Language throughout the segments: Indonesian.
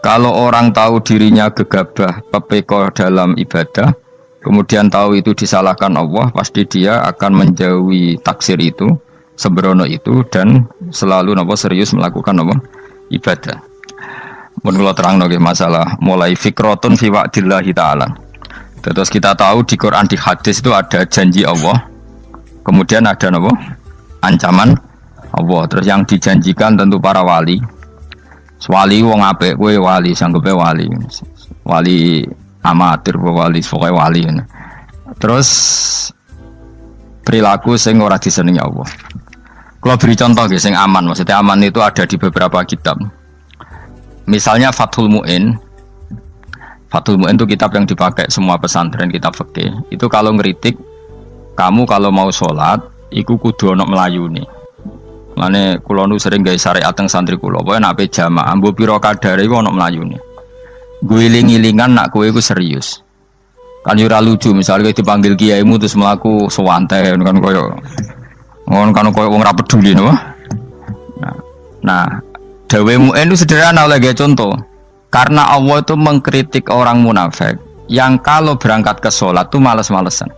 Kalau orang tahu dirinya gegabah, pepeko dalam ibadah, kemudian tahu itu disalahkan Allah, pasti dia akan menjauhi taksir itu, sembrono itu, dan selalu serius melakukan ibadah. Mun kula terangno nggih masalah mulai fikrotun fi wa'dillahi ta'ala. Terus kita tahu di Quran, di hadis itu ada janji Allah, kemudian ada ancaman Allah. Terus yang dijanjikan tentu para wali. Wali wong apik kowe wali, sanggepe wali. Wali amatir wali, pokoke wali. Terus perilaku sing ora disenengi Allah. Kalau beri contoh nggih sing aman, maksudnya aman itu ada di beberapa kitab. Misalnya Fathul Mu'in. Fathul Mu'in itu kitab yang dipakai semua pesantren, kitab fikih. Itu kalau ngeritik, kamu kalau mau sholat, iku kudu ono melayune. Mane kula nu sering gawe syariat teng santri kula, pokoke nek jamaah mbok pira kadare iku ono melayune. Guling-gilingan nak kowe iku serius. Kan yo ora lucu misalnya dipanggil kiaimu terus mlaku sewanten kan koyo wong ora peduli no. Nah, dawe Mu'in itu sederhana oleh contoh. Karena Allah itu mengkritik orang munafik yang kalau berangkat ke sholat itu malas-malesan.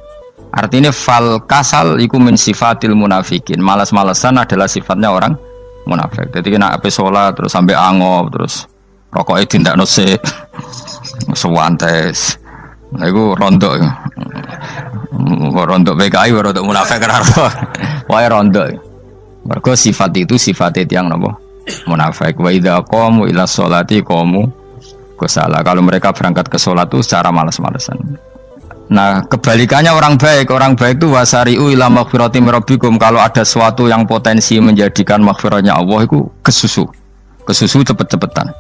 Artinya fal kasal iku min sifatil munafikin. Malas-malesan adalah sifatnya orang munafik. Jadi kena ape sholat terus sampai angop terus rokoknya tindak nose sewantes. Nah itu rontok. Rontok PKI rontok munafik kenapa? Wah rontok. Mergo sifat itu sifatnya yang napa? Munafik. Wa idza qamu ila sholati qamu kusala. Kalau mereka berangkat ke sholat itu secara malas-malesan. Nah, kebalikannya orang baik itu wasari'u ila maghfirati rabbikum. Kalau ada sesuatu yang potensi menjadikan maghfirahnya Allah itu kesusu cepet-cepetan.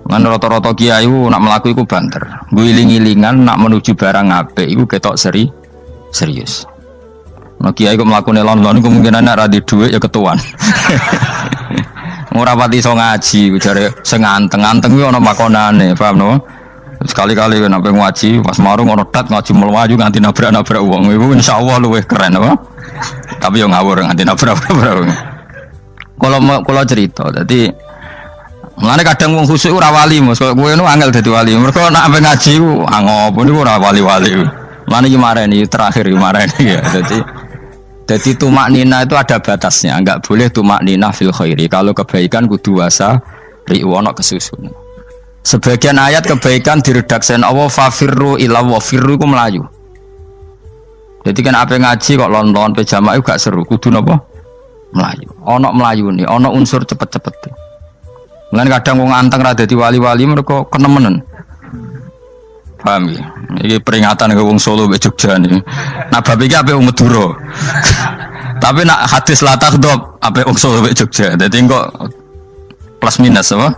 Kan rata-rata kiai nak melaku itu banter. Guling-gilingan nak menuju barang apik itu ketok serius. Nah, kiai kok mlakune lon-lon kemungkinan nek ra di dhuwit ya ketuan. Ora pati iso ngaji, jare sing anteng-anteng kuwi ana makonane, paham no? Sekali-kali nek ngaji pas marung ana tat ngaji mlayu nganti nabrak-nabrak wong. Iku insyaallah luwih keren apa? Tapi yo ngawur nganti nabrak-nabrak. Kalau cerita, dadi mulane kadang wong khusuk ora wali, Mas. Kowe nu angel dadi wali. Mergo nek ampe ngaji ku angop niku ora wali-wali. Mulane iki mareni terakhir iki mareni ya. Jadi tumak nina itu ada batasnya, enggak boleh tumak nina fil khairi. Kalau kebaikan kudu wasa riwono kesusun. Sebagian ayat kebaikan diredaksen Allah fafirru ila wa firru ku melayu. Jadi kan apa ngaji kok lon-lon pe jamaah gak seru, kudu napa? Melayu. Ana melayune, ana unsur cepet-cepet. Lan kadang wong anteng ra dadi wali-wali mereka kenemenen. Paham ya? Ini peringatan ke wong Solo mbek Jogja niki. Nah bab iki ape wong Madura. Tapi nak hadis la takhdab ape wong Solo mbek Jogja. Dadi kok plus minus apa?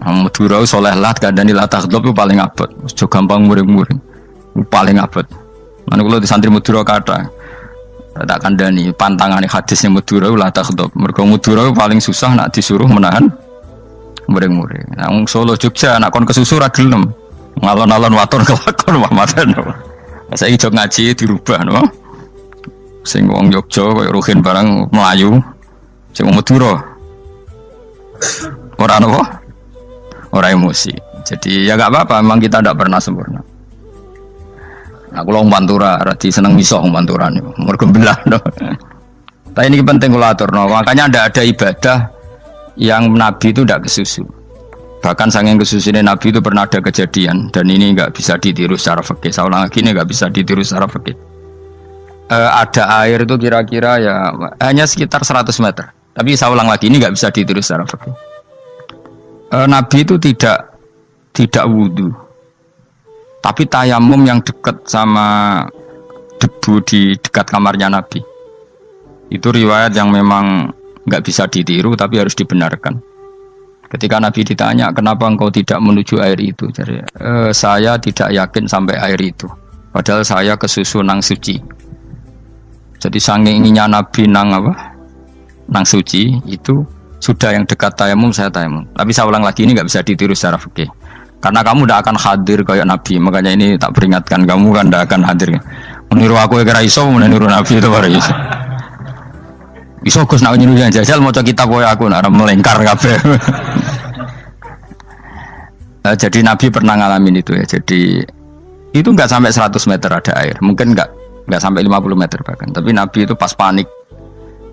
Madura soleh lah kandhani la takhdab itu paling abot. Aja gampang muring-muring. Paling abot. Lan kula di santri Madura kata tak kandhani pantangane hadisnya Madura la takhdab. Mergo Madura paling susah nak disuruh menahan muring-muring. Nah wong Solo Jogja nak kon kesusu ra gelem. Ngalon-alon watur kelakon Muhammadan. Saiki jog ngaji dirubah no. Sing wong Jogja koyo Ruhin barang Melayu, sing wong Madura. Ora napa? Ora emosi. Jadi ya enggak apa-apa, memang kita tidak pernah sempurna. Nah, kula wong Pantura radi seneng misok wong Pantura niku. Mergo belah no. Tapi ini penting kula aturno. Makanya ada ibadah yang Nabi itu tidak kesusu. Bahkan saking kesusunnya Nabi itu pernah ada kejadian dan ini nggak bisa ditiru secara fikih. Saya ulang lagi ini nggak bisa ditiru secara fikih. Ada air itu kira-kira ya hanya sekitar 100 meter. Tapi saya ulang lagi ini nggak bisa ditiru secara fikih. Nabi itu tidak wudu, tapi tayamum yang dekat sama debu di dekat kamarnya Nabi. Itu riwayat yang memang nggak bisa ditiru tapi harus dibenarkan. Ketika Nabi ditanya, kenapa engkau tidak menuju air itu? Jadi, saya tidak yakin sampai air itu. Padahal saya kesusu nang suci. Jadi saking inginnya Nabi nang suci itu sudah yang dekat tayamum saya tayamum. Tapi saya ulang lagi ini nggak bisa ditiru secara fikih. Karena kamu tidak akan hadir kayak Nabi. Makanya ini tak peringatkan kamu kan tidak akan hadir. Meniru aku kira iso, meniru Nabi itu baru iso. Iso Gus nak nyuruh jajal maca kitab koyo aku nak melengkar kabeh. Jadi Nabi pernah ngalamin itu ya. Jadi itu nggak sampai 100 meter ada air, mungkin nggak sampai 50 meter bahkan. Tapi Nabi itu pas panik,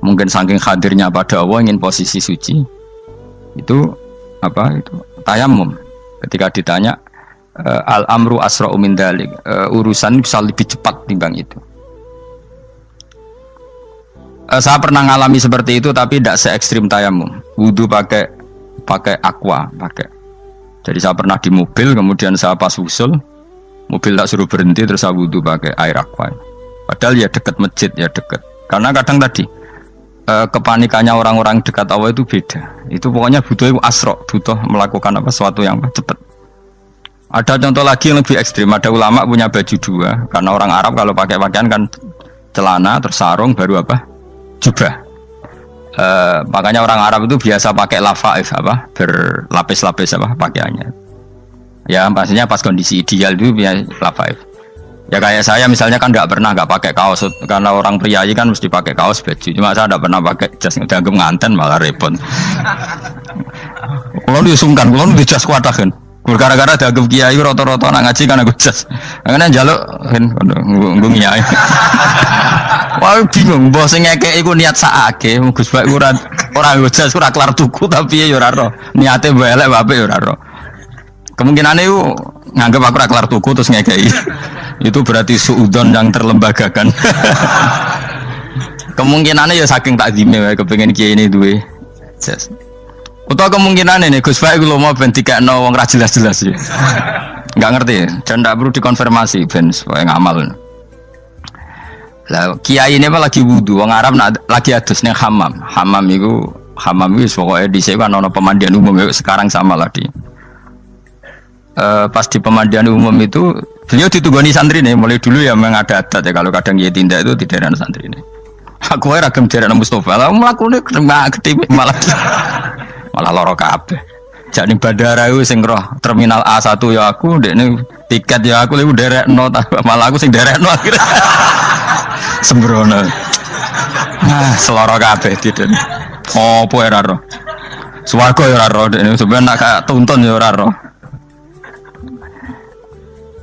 mungkin saking hadirnya pada Allah ingin posisi suci, itu apa itu tayamum. Ketika ditanya al amru asra'u min dzalik, urusan bisa lebih cepat timbang itu. Saya pernah ngalami seperti itu, tapi tidak se ekstrim tayamum. Wudu pakai aqua, pakai. Jadi saya pernah di mobil, kemudian saya pas usul, mobil tak suruh berhenti, terus saya wudu pakai air aqua. Padahal ya dekat masjid, ya dekat. Karena kadang tadi kepanikannya orang-orang dekat Allah itu beda. Itu pokoknya butuh asro, butuh melakukan sesuatu yang cepat. Ada contoh lagi yang lebih ekstrim. Ada ulama punya baju dua, karena orang Arab kalau pakai pakaian kan celana, terus sarung, baru jubah. Makanya orang Arab itu biasa pakai lafaif, berlapis-lapis pakaiannya. Ya pastinya pas kondisi ideal itu biasa lafaif. Ya kayak saya misalnya kan nggak pakai kaos, karena orang priayi kan mesti pakai kaos baju. Cuma saya nggak pernah pakai jas, udah nganten malah repot. Kalau disungkan, kalau di jas kuatakan. Gara-gara dianggap kiai roto-roto nak ngaji kan aku jas. Karena jaluk kan nggung ya. Wah bingung, bos ngekek iku niat sakake, Gus Bak ora jas ora kelar tuku tapi ya ora ro. Niate elek apik ya ora ro. Kemungkinan itu nganggap aku ora kelar tuku terus ngekeki. Itu berarti suudzon yang terlembagakan. Kemungkinannya ya saking takzime wae kepengin kiai ini duwe jas. Utawa kemungkinan ini Gus Baik lu mau ben dikekno wong ra jelas-jelas ya. Enggak ngerti, dan ndak perlu dikonfirmasi ben supaya ngamal. Lah kiai ini lagi wudu, wong Arab lagi adus ning hammam. Hammam iku pokoke dhisik kan ana pemandian umum sekarang sama lah di. Pas di pemandian umum itu beliau ditunggoni santri nih, mulai dulu ya memang ada adat ya kalau kadang dia tindak itu tidak ada santri nih. Aku aja ragam jarak Mustafa, lah melakukan gede malah loro kabeh. Jadi bandara itu sing roh terminal A1 ya aku, ini tiket ya aku lebih derek no, malah aku sing derek no akhirnya. Sembrono. Seloro kabeh tidak. Oh, apa ya roh? Swarga ya roh, ini sebenarnya nak kayak tuntun ya roh.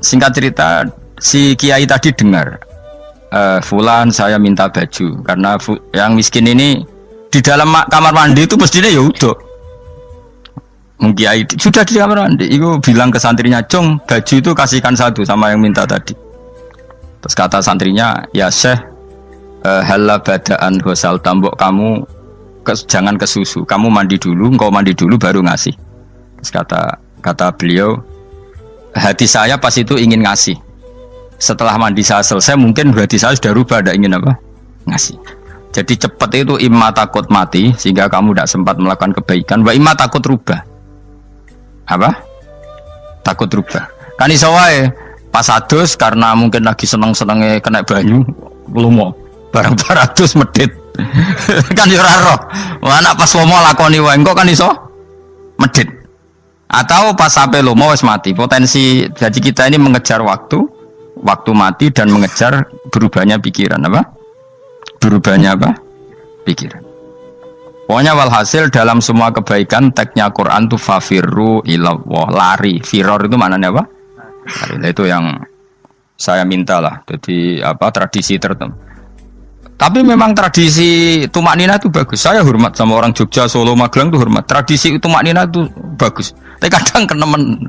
Singkat cerita, si kiai tadi dengar, Fulan saya minta baju karena yang miskin ini di dalam kamar mandi itu mestinya ya udah. Kiai sudah di kamar mandi, itu bilang ke santrinya, Cung baju itu kasihkan satu sama yang minta tadi. Terus kata santrinya, ya Syekh, halla badaan hosal tambok kamu jangan ke susu, kamu mandi dulu, engkau mandi dulu baru ngasih. Terus kata beliau, hati saya pas itu ingin ngasih. Setelah mandi saya selesai, mungkin hati saya sudah rubah, ada ingin ngasih. Jadi cepat itu imma takut mati sehingga kamu tidak sempat melakukan kebaikan, wa imma takut rubah. Takut rubah. Kan iso wae pas adus karena mungkin lagi seneng-senenge kena banyu, lumo. Barang 200 medit. Kan yo ora roh. Anak pas lomo lakoni wae engko kan iso medit. Atau pas sampai lomo wis mati. Potensi jadi kita ini mengejar waktu mati dan mengejar berubahnya pikiran Berubahnya pikiran. Pokoknya walhasil dalam semua kebaikan teksnya Quran itu fafirru ilallah, lari. Firor itu maknanya apa? Lari. Nah, itu yang saya minta lah. Jadi tradisi tertentu. Tapi memang tradisi tumak nina itu bagus. Saya hormat sama orang Jogja, Solo, Magelang itu hormat. Tradisi tumak nina itu bagus. Tapi kadang kenemen.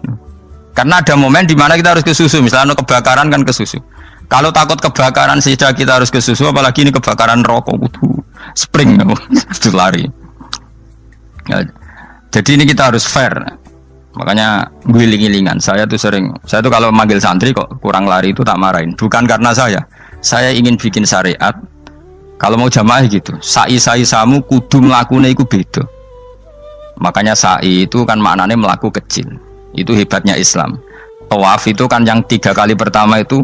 Karena ada momen di mana kita harus ke susu. Misalnya kebakaran kan ke susu. Kalau takut kebakaran sehingga kita harus ke susu, apalagi ini kebakaran rokok, spring, itu lari. Ya, jadi ini kita harus fair. Makanya guling-gilingan. Saya tuh kalau manggil santri kok kurang lari itu tak marahin. Bukan karena saya ingin bikin syariat. Kalau mau jamaah gitu, sa'i samu kudu mlakune iku beda. Makanya sa'i itu kan maknanya melaku kecil. Itu hebatnya Islam. Tawaf itu kan yang 3 kali pertama itu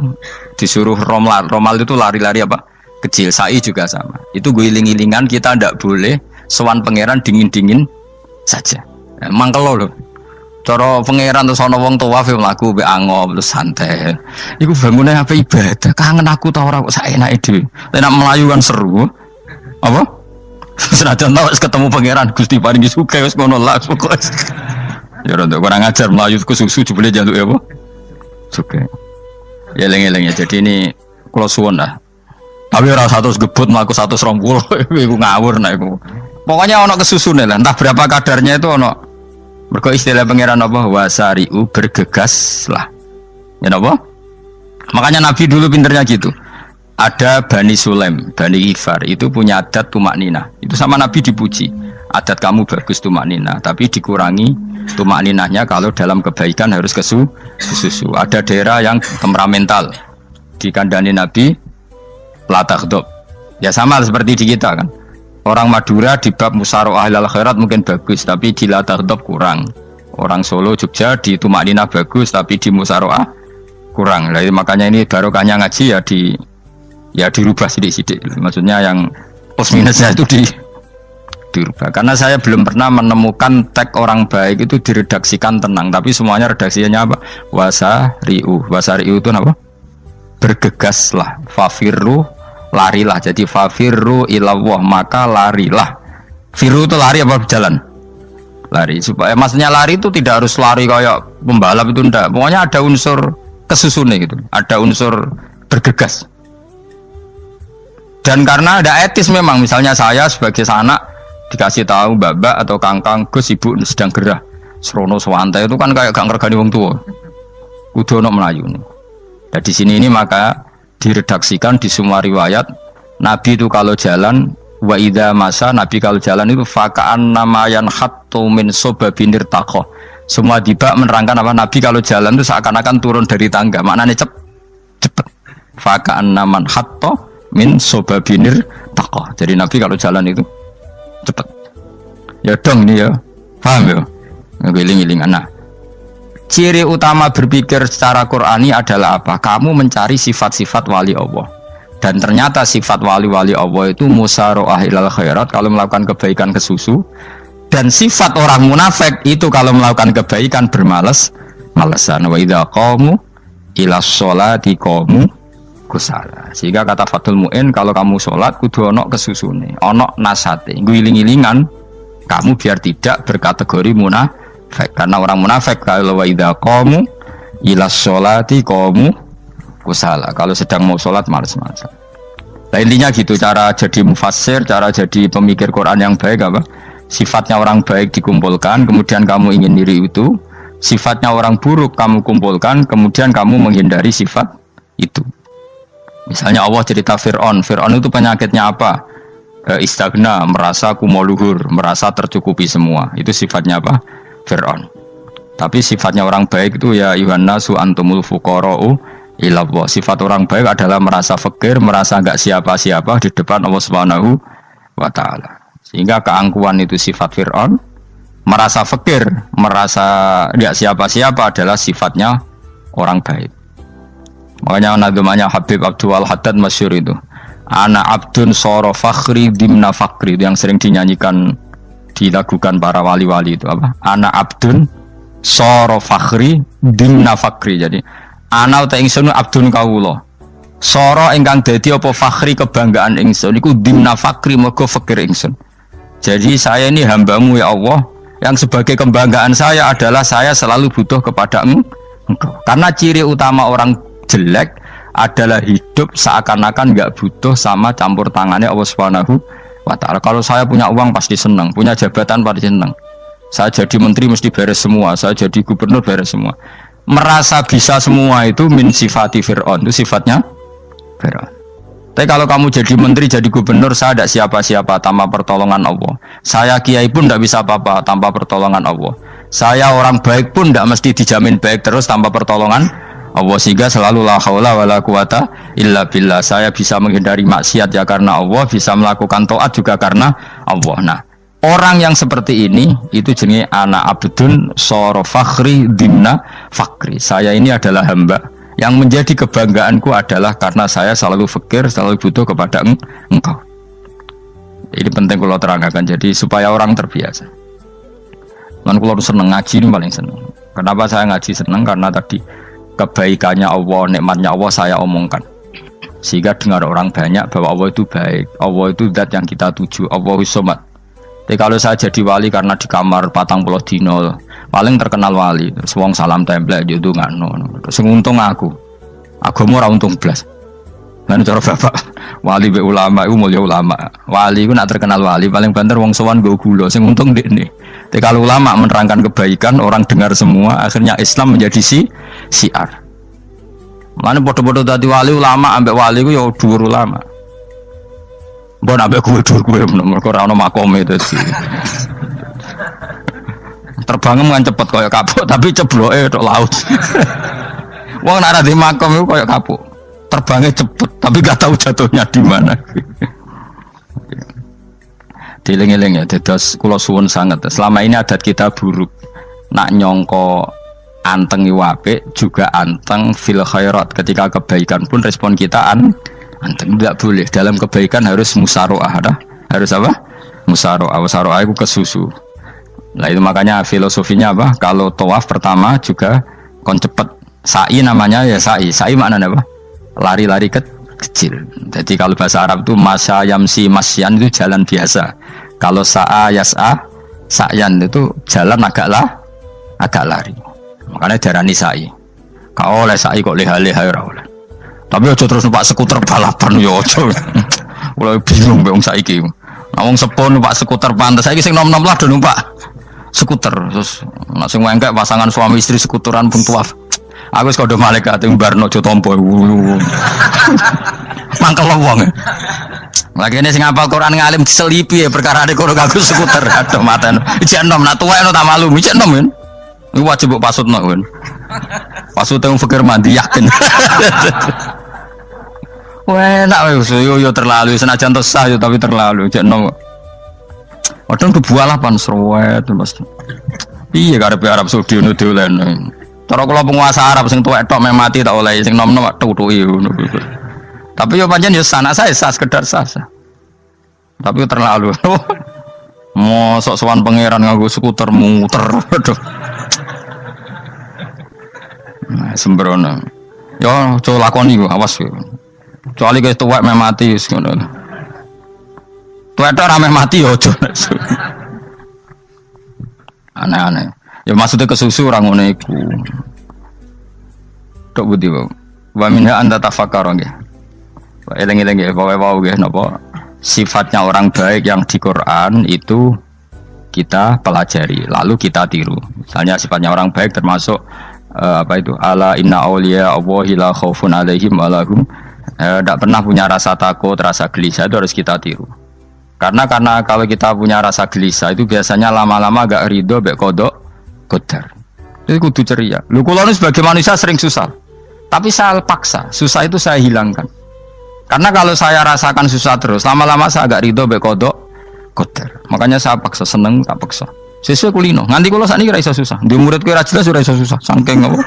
disuruh romal itu lari-lari kecil. Sa'i juga sama. Itu guling-gilingan, kita ndak boleh sowan pangeran dingin-dingin saja. Emang kalau loh. Cara pangeran terus ana wong tawaf mlaku mbek angop terus santai. Iku bangune apa ibadah. Kangen aku ta ora kok saenake dhewe. Nek melayu kan seru. Apa? Senajan tau ketemu pangeran Gusti paringi sugih wis ngono lah pokoke. Ya untuk kurang ajar Melayu ku susu jebule jaluk ya apa? Oke. Ya eling-eling ya. Jadi ini kula suwun lah. Tapi ora 100 gebut mlaku 120 iku ngawur nek iku. Pokoknya ono kesusune lah, entah berapa kadarnya itu ono. Mergo istilah pangeran apa wasari'u bergegas lah. Ya napa? Makanya Nabi dulu pinternya gitu. Ada Bani Sulaim, Bani Ghifar itu punya adat tumak nina. Itu sama Nabi dipuji. Adat kamu bagus tumak nina, tapi dikurangi tumak ninahnya kalau dalam kebaikan harus kesusu. Ada daerah yang temperamental. Dikandani Nabi la taghdab. Ya sama seperti di kita kan. Orang Madura di bab musyawarah ahlal khairat mungkin bagus, tapi di la taghdab kurang. Orang Solo, Jogja di tumak nina bagus, tapi di musyawarah kurang. Jadi makanya ini barokahnya ngaji ya dirubah sidik-sidik. Maksudnya yang plus minusnya itu dirubah. Karena saya belum pernah menemukan tag orang baik itu diredaksikan tenang, tapi semuanya redaksinya apa? Wasari'u. Wasari'u itu apa? Bergegaslah. Fafirru, larilah. Jadi fafirru ilallah, maka larilah. Firu itu lari apa berjalan? Lari. Supaya maksudnya lari itu tidak harus lari kayak pembalap itu enggak. Pokoknya ada unsur kesusune gitu. Ada unsur bergegas. Dan karena ada etis memang, misalnya saya sebagai anak dikasih tahu babak atau kangkang Gus ibu sedang gerah serono swantai itu kan kayak gak ngergani wong tua. Kudu ono Melayu nih. Dan di sini ini maka diredaksikan di semua riwayat Nabi itu kalau jalan wa idza masa, Nabi kalau jalan itu fakaan namayan hattu min sobabinir takoh. Semua dibak menerangkan apa Nabi kalau jalan itu seakan-akan turun dari tangga. Maknanya cepet. Fakaan naman hatto min sobabinir takoh. Jadi Nabi kalau jalan itu cepet. Ya dong ini ya. Paham ya? Ngiling-ngilingan. Nah, ciri utama berpikir secara Qur'ani adalah apa? Kamu mencari sifat-sifat wali Allah. Dan ternyata sifat wali-wali Allah itu musyaroah ilal khairat, kalau melakukan kebaikan kesusu. Dan sifat orang munafik itu kalau melakukan kebaikan bermalas-malasan. Wa idza qamu ilas sholati qamu kusala. Sehingga kata Fathul Mu'in, kalau kamu sholat kudu ono kesusune, ono nasate, guling-gilingan kamu biar tidak berkategori munafik. Karena orang munafik kalau wa idza qamu ilas sholati qamu kusala, kalau sedang mau sholat malas-malasan. Nah intinya gitu, cara jadi mufassir, cara jadi pemikir Quran yang baik apa? Sifatnya orang baik dikumpulkan, kemudian kamu ingin diri itu. Sifatnya orang buruk kamu kumpulkan, kemudian kamu menghindari sifat itu. Misalnya Allah cerita Fir'aun. Fir'aun itu penyakitnya apa? Istagna, merasa kumoluhur, merasa tercukupi semua. Itu sifatnya apa? Fir'aun. Tapi sifatnya orang baik itu ya yuhannasu antumul fuqara'u ilallah. Sifat orang baik adalah merasa fakir, merasa enggak siapa-siapa di depan Allah Subhanahu wa ta'ala. Sehingga keangkuhan itu sifat Fir'aun, merasa fakir, merasa tidak siapa-siapa adalah sifatnya orang baik. Makanya nadumanya Habib Abdul Haddad masyhur itu. Ana abdun soro fakhri dimna fakri, itu yang sering dinyanyikan, dilakukan para wali-wali itu apa? Ana abdun soro fakhri dimna fakri. Jadi ana uta ingsun abdun kawula. Soro ingkang dadi apa fakhri kebanggaan ingsun iku dimna fakri mergo fakir ingsun. Jadi saya ini hambamu ya Allah, yang sebagai kebanggaan saya adalah saya selalu butuh kepada Engkau. Karena ciri utama orang jelek adalah hidup seakan-akan nggak butuh sama campur tangannya Allah Subhanahu wa ta'ala. Kalau saya punya uang pasti senang, punya jabatan pasti senang. Saya jadi menteri mesti beres semua, saya jadi gubernur beres semua. Merasa bisa semua itu min sifati Fir'aun, itu sifatnya Fir'aun. Tapi kalau kamu jadi menteri, jadi gubernur, saya tidak siapa-siapa tanpa pertolongan Allah. Saya kiai pun tidak bisa apa-apa tanpa pertolongan Allah. Saya orang baik pun tidak mesti dijamin baik terus tanpa pertolongan Allah. Sehingga selalu la haula wala quwata illa billah. Saya bisa menghindari maksiat ya karena Allah, bisa melakukan taat juga karena Allah. Nah, orang yang seperti ini itu jenis ana abdun soro fakhri dimna fakri. Saya ini adalah hamba yang menjadi kebanggaanku adalah karena saya selalu fakir, selalu butuh kepada Engkau. Ini penting kalau terangkan, jadi supaya orang terbiasa. Man kalau seneng ngaji ini paling seneng. Kenapa saya ngaji seneng? Karena tadi kebaikannya Allah, nikmatnya Allah saya omongkan. Sehingga dengar orang banyak bahwa Allah itu baik, Allah itu zat yang kita tuju, Allahu Somad. Tapi kalau saya jadi wali karena di kamar 40 dino, paling terkenal wali. Terus wong salam template jodoh ngano. Terus untung aku ora untung blas. Lan cara bapak wali be ulama iku mulya ulama. Wali iku nak terkenal wali paling banter wong sowan nggo gula sing untung ndekne. Tapi kalau ulama menerangkan kebaikan orang dengar semua, akhirnya Islam menjadi siar. Mana bodoh-bodoh tadi wali ulama ambek wali ku ya dhuwur ulama. Mbok ambek kuwe dhuwur kuwe mergo ora ono makome dadi. Terbangem kan cepet kaya kapuk tapi cebloke tok laut. Wong nek ora di makom iku kaya kapuk. Terbangnya cepet tapi gak tahu jatuhnya di mana. Dieling-eling ya, dados kula suwun sanget. Selama ini adat kita buruk. Nak nyongko anteng iwape juga anteng fil khairat. Ketika kebaikan pun respon kita anteng, tidak boleh. Dalam kebaikan harus musaroah, harus apa? Musaroah. Musaroah itu kesusu. Nah itu makanya filosofinya apa? Kalau tawaf pertama juga kon cepet. Sa'i namanya ya sa'i. Sa'i maknanya apa? Lari-lari kecil. Jadi kalau bahasa Arab itu masya yamsi masyan itu jalan biasa. Kalau sa'a yas'a sa'yan itu jalan agak lari. Makanya darani sa'i. Kau oleh sa'i kok leha-leha ora oleh. Tapi aja terus numpak skuter balapan yo aja. Mulai bingung mbek wong saiki. Wong sepo numpak skuter pantes. Saiki sing nom-nom lah do numpak skuter. Terus nek sing wengkek pasangan suami istri skuteran pun tuaf. Aku wis kodho malaikat mbarno aja tampa. Mangkel wong. Lagi ini sing hafal Quran ngalim diselipi ya perkara ade kono aku skuter. Aduh maten. Ijek enom nak tuwek no tak malu. Ijek enom kan. Iku wajib mbok pasutno kan. Pasute wong fikir mandi yakin. Wah, enak wis yo terlalu senajan to sah yo tapi terlalu ijek enom. Padahal kebualapan serwet Mas. Iya karepe Arab Saudi ngono dolen. Cara kula penguasa Arab sing tuwek tok mati tak oleh sing nom-nom tutuki ngono. Tapi yo pancen yo sanak saya sah sekedar sah. Tapi yo terlalu. Mosok sowan pangeran nganggo skuter muter. Aduh. Nah, sembrono. Yo coba lakoni yo awas yo. Kecuali guys tuwek mati wis ngono. Tuwek tok rame mati yo aja. Aneh-aneh. Ya maksudnya kesusu orang ngono iku. Tok budi wae. Wa minha anta tafakkar nggih. Eleng-eleng nggih pokoke wae nggih napa sifatnya orang baik yang di Quran itu kita pelajari lalu kita tiru. Misalnya sifatnya orang baik termasuk apa itu ala inna auliya Allahi la khaufun alaihim wa lahum tidak pernah punya rasa takut, rasa gelisah itu harus kita tiru. Karena kalau kita punya rasa gelisah itu biasanya lama-lama agak ridho mbek kodok kodar. Itu kudu ceria. Lu kula sebagai manusia sering susah. Tapi saya paksa, susah itu saya hilangkan. Karena kalau saya rasakan susah terus, lama-lama saya agak ridho mbek kodok kodar. Makanya saya paksa, seneng tak paksa. Sesuai kulino. Nganti kula sakniki ora iso susah. Di muridku ora jelas ora iso susah. Saking apa?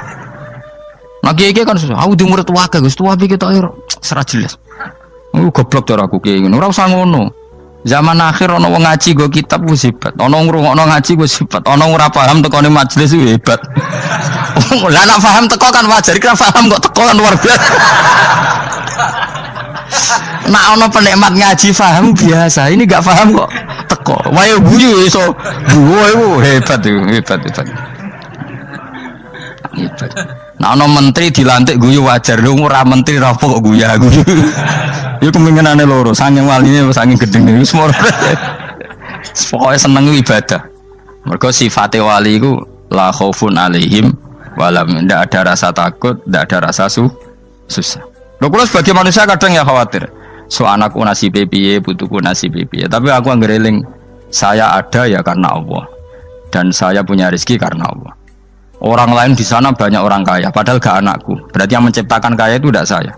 Nah kiai kan susah. Aku di murid wae Gus, tuwa iki tok ora jelas. Goblok cara aku kiai ngono. Ora usah ngono. Zaman akhir ana wong ngaji go kitab wis hebat. Ana ngrungokno ngaji wis hebat. Ana ora paham tekone majelis wis hebat. Lah nek paham teko kan wajar, kira paham kok teko kan luar biasa. Nek ana penikmat ngaji paham biasa. Ini enggak paham kok teko. Wae guyu iso. Guyu hebat itu, hebat. Hebat. Nek ana menteri dilantik guyu wajar. Lu ora menteri rapo kok guyu. Iku kemungkinane loro, saking waline saking gedeng niku semua. Pokoke seneng ibadah. Mergo sifate wali iku la khaufun alaihim walam, ndak ada rasa takut, ndak ada rasa susah. Lho kula sebagai manusia kadang ya khawatir. So anakku nasibe piye, putuku nasibe piye. Tapi aku anggereling saya ada ya karena Allah. Dan saya punya rezeki karena Allah. Orang lain di sana banyak orang kaya, padahal gak anakku. Berarti yang menciptakan kaya itu tidak saya.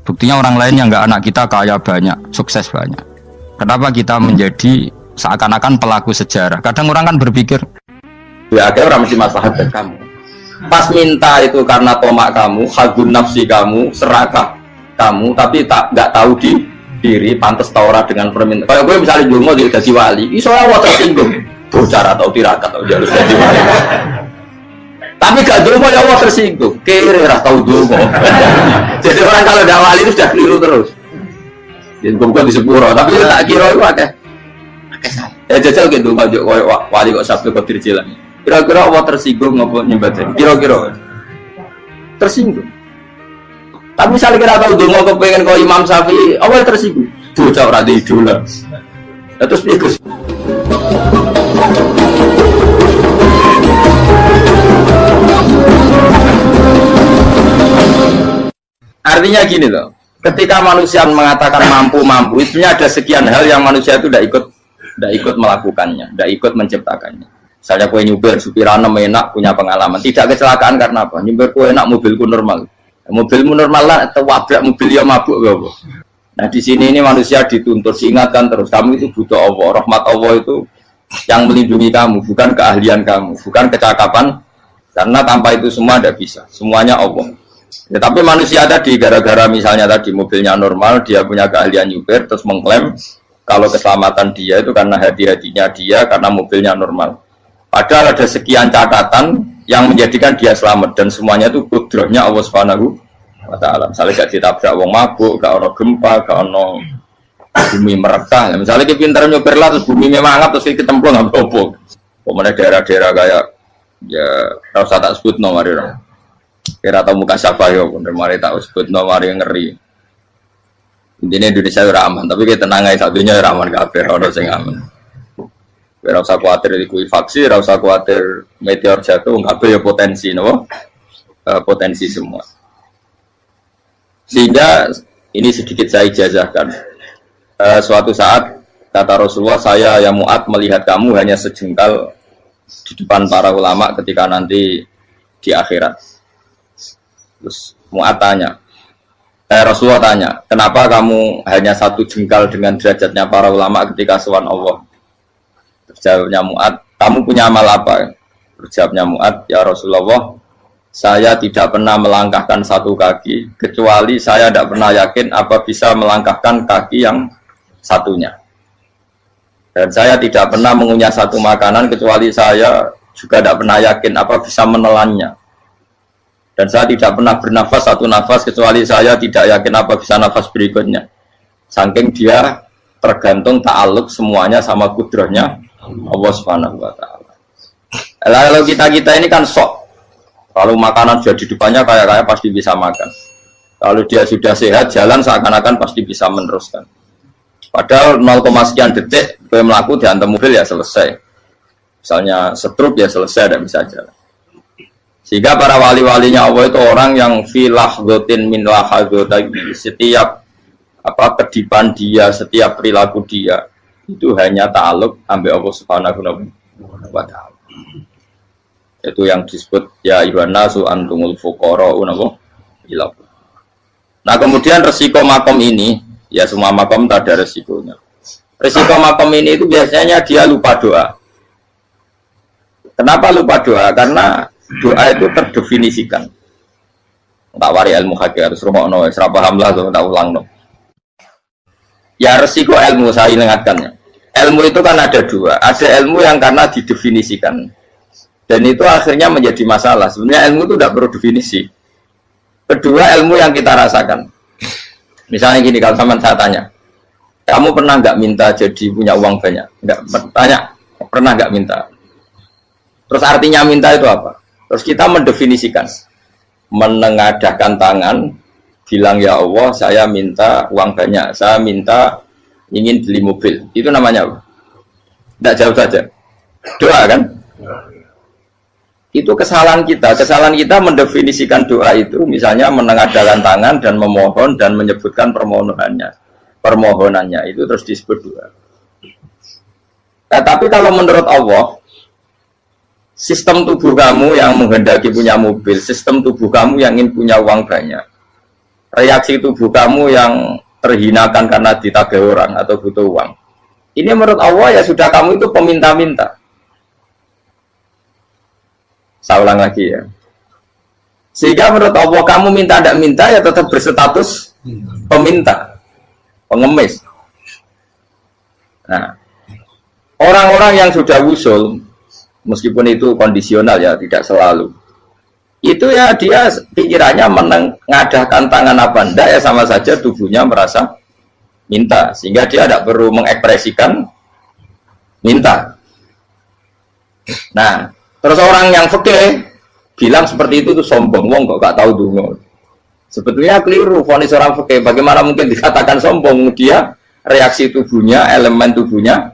Buktinya orang lain yang nggak anak kita kaya banyak, sukses banyak. Kenapa kita menjadi seakan-akan pelaku sejarah? Kadang orang kan berpikir, ya akhirnya orang mesti maslahat dan kamu. Pas minta itu karena tomak kamu, hadun nafsi kamu, serakah kamu, tapi nggak tahu diri, pantas taura dengan permintaan. Kalau gue misalnya dulu jadi wali, itu orang tersinggung, bocor atau tirakat atau jalur jadi wali. Tapi gak dulu ya Allah tersinggung, kira tahu dulu. Jadi orang kalau tidak wali itu sudah keliru terus. Jadi bukan di sepuro, tapi tak kira itu ada. Jajal gitu maju wali kok Sabtu Qadir Jilani. Kira-kira Allah tersinggung ngapa nyembah jadi? Kira-kira tersinggung. Tapi misalnya kira tahu donga kepengen kau Imam Syafi'i, Allah tersinggung. Bocah ora di idola. Terus piye Gus? Artinya gini loh, ketika manusia mengatakan mampu, itu ada sekian hal yang manusia itu tidak ikut melakukannya, tidak ikut menciptakannya. Misalnya kue nyupir, supirana enak, punya pengalaman, tidak kecelakaan karena apa? Nyupir kue enak, mobilku normal, mobilmu normal lah, atau wabrak mobil yang mabuk, apa? Nah di sini ini manusia dituntut, diingatkan terus, kamu itu butuh Allah, rahmat Allah itu yang melindungi kamu, bukan keahlian kamu, bukan kecakapan, karena tanpa itu semua tidak bisa, semuanya Allah. Ya, tapi manusia tadi gara-gara misalnya tadi mobilnya normal, dia punya keahlian nyupir, terus mengklaim kalau keselamatan dia itu karena hati-hatinya dia, karena mobilnya normal. Padahal ada sekian catatan yang menjadikan dia selamat dan semuanya itu kudrahnya Allah Subhanahu wa Ta'ala. Misalnya gak ditabrak wong mabuk, gak ono gempa, gak ono bumi merekah. Misalnya kita pintar nyupir lah, terus bumi mangap, terus kita templung nggak apa-apa. Kemudian daerah-daerah kayak ya rasa tak sebut nomor orang. Kira tahu muka siapa ya, bener mari tak sebut nomor yang ngeri. Intinya Indonesia ora aman, tapi kita tenang aja satunya ora aman kabeh, ora sing aman. Ora usah kuwatir likuifaksi, ora usah kuwatir meteor jatuh, kabeh ya potensi napa? Potensi semua. Sehingga ini sedikit saya ijazahkan. Suatu saat kata Rasulullah, saya yang Mu'ad melihat kamu hanya sejengkal di depan para ulama ketika nanti di akhirat. Terus Mu'ad tanya, Rasulullah tanya, kenapa kamu hanya satu jengkal dengan derajatnya para ulama ketika sowan Allah? Terus jawabnya Mu'ad, kamu punya amal apa? Terus jawabnya Mu'ad, ya Rasulullah, saya tidak pernah melangkahkan satu kaki, kecuali saya tidak pernah yakin apa bisa melangkahkan kaki yang satunya. Dan saya tidak pernah mengunyah satu makanan, kecuali saya juga tidak pernah yakin apa bisa menelannya. Dan saya tidak pernah bernafas satu nafas kecuali saya tidak yakin apa bisa nafas berikutnya. Saking dia tergantung ta'aluk semuanya sama kudrahnya Allah Subhanahu wa Ta'ala. Lalu kita ini kan sok. Kalau makanan sudah di depannya kayak pasti bisa makan. Kalau dia sudah sehat jalan seakan-akan pasti bisa meneruskan. Padahal 0, sekian detik gue melaku dihantam mobil ya selesai. Misalnya stroke ya selesai dan bisa jalan. Sehingga para wali-walinya Allah itu orang yang filahdotin min lahadotagi, setiap kedipan dia, setiap perilaku dia itu hanya ta'aluk ambil Allah Subhanahu wa Ta'ala. Itu yang disebut ya ayyuhan nasu antumul fuqara'u ila. Nah kemudian resiko makom ini, ya semua makom tak ada resikonya. Resiko makom ini itu biasanya dia lupa doa. Kenapa lupa doa? Karena doa itu terdefinisikan. Tak wari ilmu hakikat terus rumakno wis ra paham lah tak ulang no. Ya resiko ilmu saya ingatkannya. Ilmu itu kan ada dua. Ada ilmu yang karena didefinisikan. Dan itu akhirnya menjadi masalah. Sebenarnya ilmu itu tidak perlu definisi. Kedua ilmu yang kita rasakan. Misalnya gini, kalau sama saya tanya, kamu pernah nggak minta jadi punya uang banyak? Nggak tanya, pernah nggak minta? Terus artinya minta itu apa? Terus kita mendefinisikan, menengadahkan tangan, bilang ya Allah, saya minta uang banyak, saya minta ingin beli mobil. Itu namanya apa? Tidak jauh saja. Doa kan? Itu kesalahan kita mendefinisikan doa itu, misalnya menengadahkan tangan dan memohon dan menyebutkan permohonannya itu terus disebut doa. Tapi kalau menurut Allah, sistem tubuh kamu yang menghendaki punya mobil, sistem tubuh kamu yang ingin punya uang banyak, reaksi tubuh kamu yang terhinakan karena ditagih orang atau butuh uang, ini menurut Allah ya sudah kamu itu peminta-minta. Saya ulang lagi ya. Sehingga menurut Allah kamu minta tidak minta ya tetap berstatus peminta, pengemis. Nah, orang-orang yang sudah wusul, meskipun itu kondisional ya, tidak selalu. Itu ya dia pikirannya menengadahkan tangan apa enggak ya sama saja tubuhnya merasa minta. Sehingga dia tidak perlu mengekspresikan minta. Nah, terus orang yang fikih bilang seperti itu tuh sombong, wong kok gak tahu dungo. Sebetulnya keliru vonis orang fikih. Bagaimana mungkin dikatakan sombong? Dia reaksi tubuhnya, elemen tubuhnya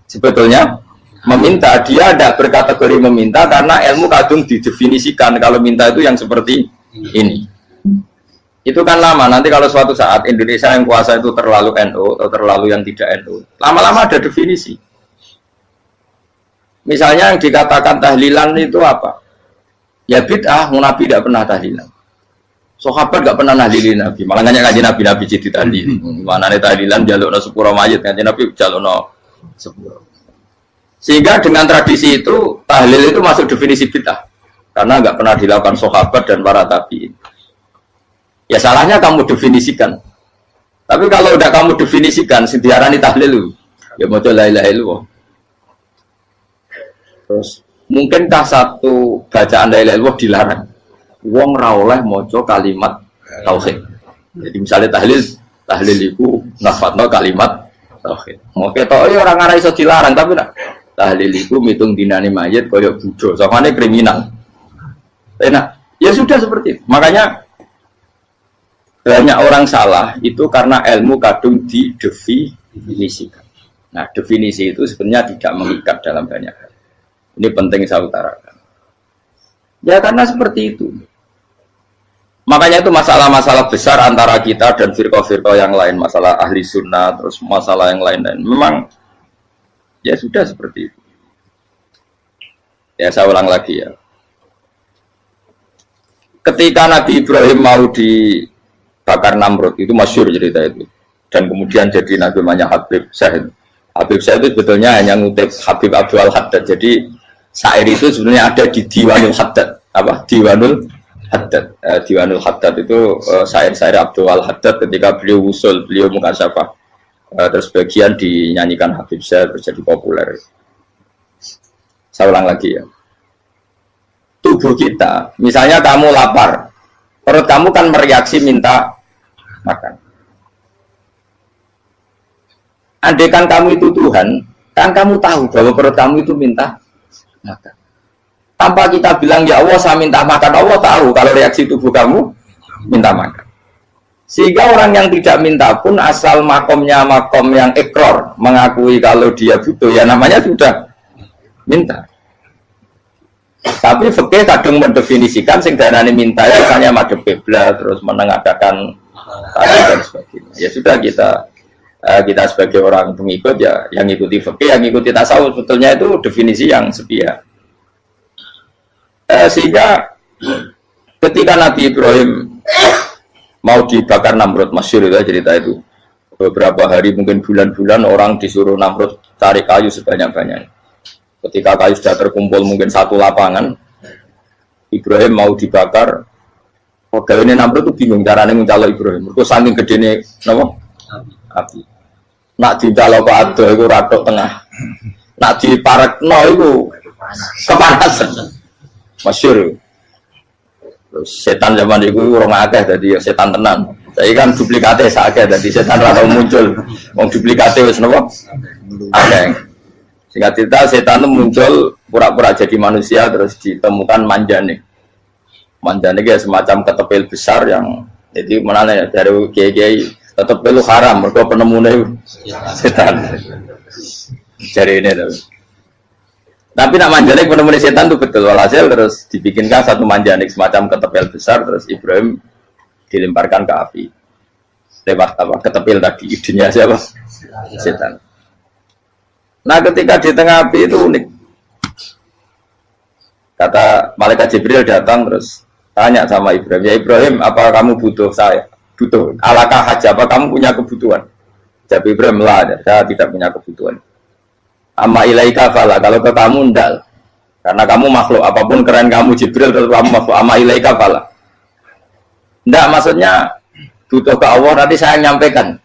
sebetulnya meminta. Dia tidak berkategori meminta karena ilmu kadung didefinisikan kalau minta itu yang seperti ini. Itu kan lama. Nanti kalau suatu saat Indonesia yang kuasa itu terlalu NU atau terlalu yang tidak NU, lama-lama ada definisi. Misalnya yang dikatakan tahlilan itu apa? Ya bid'ah, Nabi tidak pernah tahlilan. Sahabat gak pernah nahlilin Nabi, malah nggak ngaji Nabi jadi tahlil. Mana nih tahlilan jalukno sepuro mayit, ngaji Nabi jalukno sepuro. Sehingga dengan tradisi itu tahlil itu masuk definisi bid'ah karena nggak pernah dilakukan sahabat dan para tabi'in. Ya salahnya kamu definisikan. Tapi kalau udah kamu definisikan, sediarani tahlil ya mau la ilaha illallah. Terus mungkinkah satu bacaan la ilaha illallah dilarang? Wong ra oleh maca kalimat tauhid. Jadi misalnya tahlil iku nafatno kalimat tauhid. Mau ketok orang ora iso dilarang tapi nak tahlil iku mitung dinane mayit kaya budo. Samane kriminal. Enak. Ya sudah seperti itu. Makanya banyak orang salah itu karena ilmu kadung didefinisikan. Nah, definisi itu sebenarnya tidak mengikat dalam banyak hal. Ini penting saya utarakan. Ya karena seperti itu. Makanya itu masalah-masalah besar antara kita dan firqah-firqah yang lain, masalah ahli sunnah, terus masalah yang lain-lain. Memang ya sudah seperti itu. Ya saya ulang lagi ya. Ketika Nabi Ibrahim mau dibakar Namrud, itu masyhur cerita itu. Dan kemudian jadi Nabi namanya Habib Syahid. Habib Syahid itu sebetulnya hanya ngutip Habib Abdul Haddad. Jadi syair itu sebenarnya ada di Diwanul Haddad. Apa? Diwanul Haddad. Diwanul Haddad itu syair-syair Abdul Haddad ketika beliau usul, beliau mukasyafah. Terus bagian dinyanyikan Habib Syahid terjadi populer. Saya ulang lagi ya. Tubuh kita, misalnya kamu lapar, perut kamu kan mereaksi minta makan. Andaikan kamu itu Tuhan, kan kamu tahu bahwa perut kamu itu minta makan. Tanpa kita bilang, ya Allah saya minta makan, Allah tahu kalau reaksi tubuh kamu minta makan. Sehingga orang yang tidak minta pun asal makomnya makom yang ikrar, mengakui kalau dia butuh, ya namanya sudah minta. Tapi fikih kadang mendefinisikan sing darane minta ya hanya madhep kiblat terus menengadakan dan sebagainya. Ya sudah kita sebagai orang pengikut ya yang ikuti fikih, yang ikuti tasawuf sebetulnya itu definisi yang sepihak. Sehingga ketika Nabi Ibrahim mau dibakar Namrud, masyhur itu cerita itu. Beberapa hari mungkin bulan-bulan orang disuruh Namrud cari kayu sebanyak-banyaknya. Ketika kayu sudah terkumpul mungkin satu lapangan, Ibrahim mau dibakar. Pegawai ini Namrud itu bingung caranya mencalok Ibrahim. Itu saking gedene napa? Api. Nak dicalok ke ado itu ratok tengah. Nak diparekno itu kepanasan. Masyhur. Terus setan zaman itu orang akeh dadi setan tenan. Saya kan duplikate sakake dadi setan ra muncul. Wong duplikate wis napa? Akeh. Singkat cerita setan itu muncul pura-pura jadi manusia terus ditemukan manjane. Manjane itu semacam ketepil besar yang jadi mana ya dari kiai ketepil haram mergo penemune setan. Jadi ini tuh. Tapi nak manjane penemune setan itu betul walhasil terus dibikinkan satu manjane semacam ketepil besar terus Ibrahim dilemparkan ke api. Lewat apa? Ketepil tadi idenya siapa? Setan. Nah ketika di tengah api itu unik. Kata malaikat Jibril datang terus tanya sama Ibrahim, ya Ibrahim apa kamu butuh saya? Butuh. Alakah haja apa kamu punya kebutuhan? Jawab Ibrahim lah, saya tidak punya kebutuhan. Amma ilaika fala, kalau ke kamu ndal. Karena kamu makhluk, apapun keren kamu Jibril tetap kamu makhluk. Amma ilaika fala. Ndak maksudnya butuh ke Allah nanti saya nyampaikan.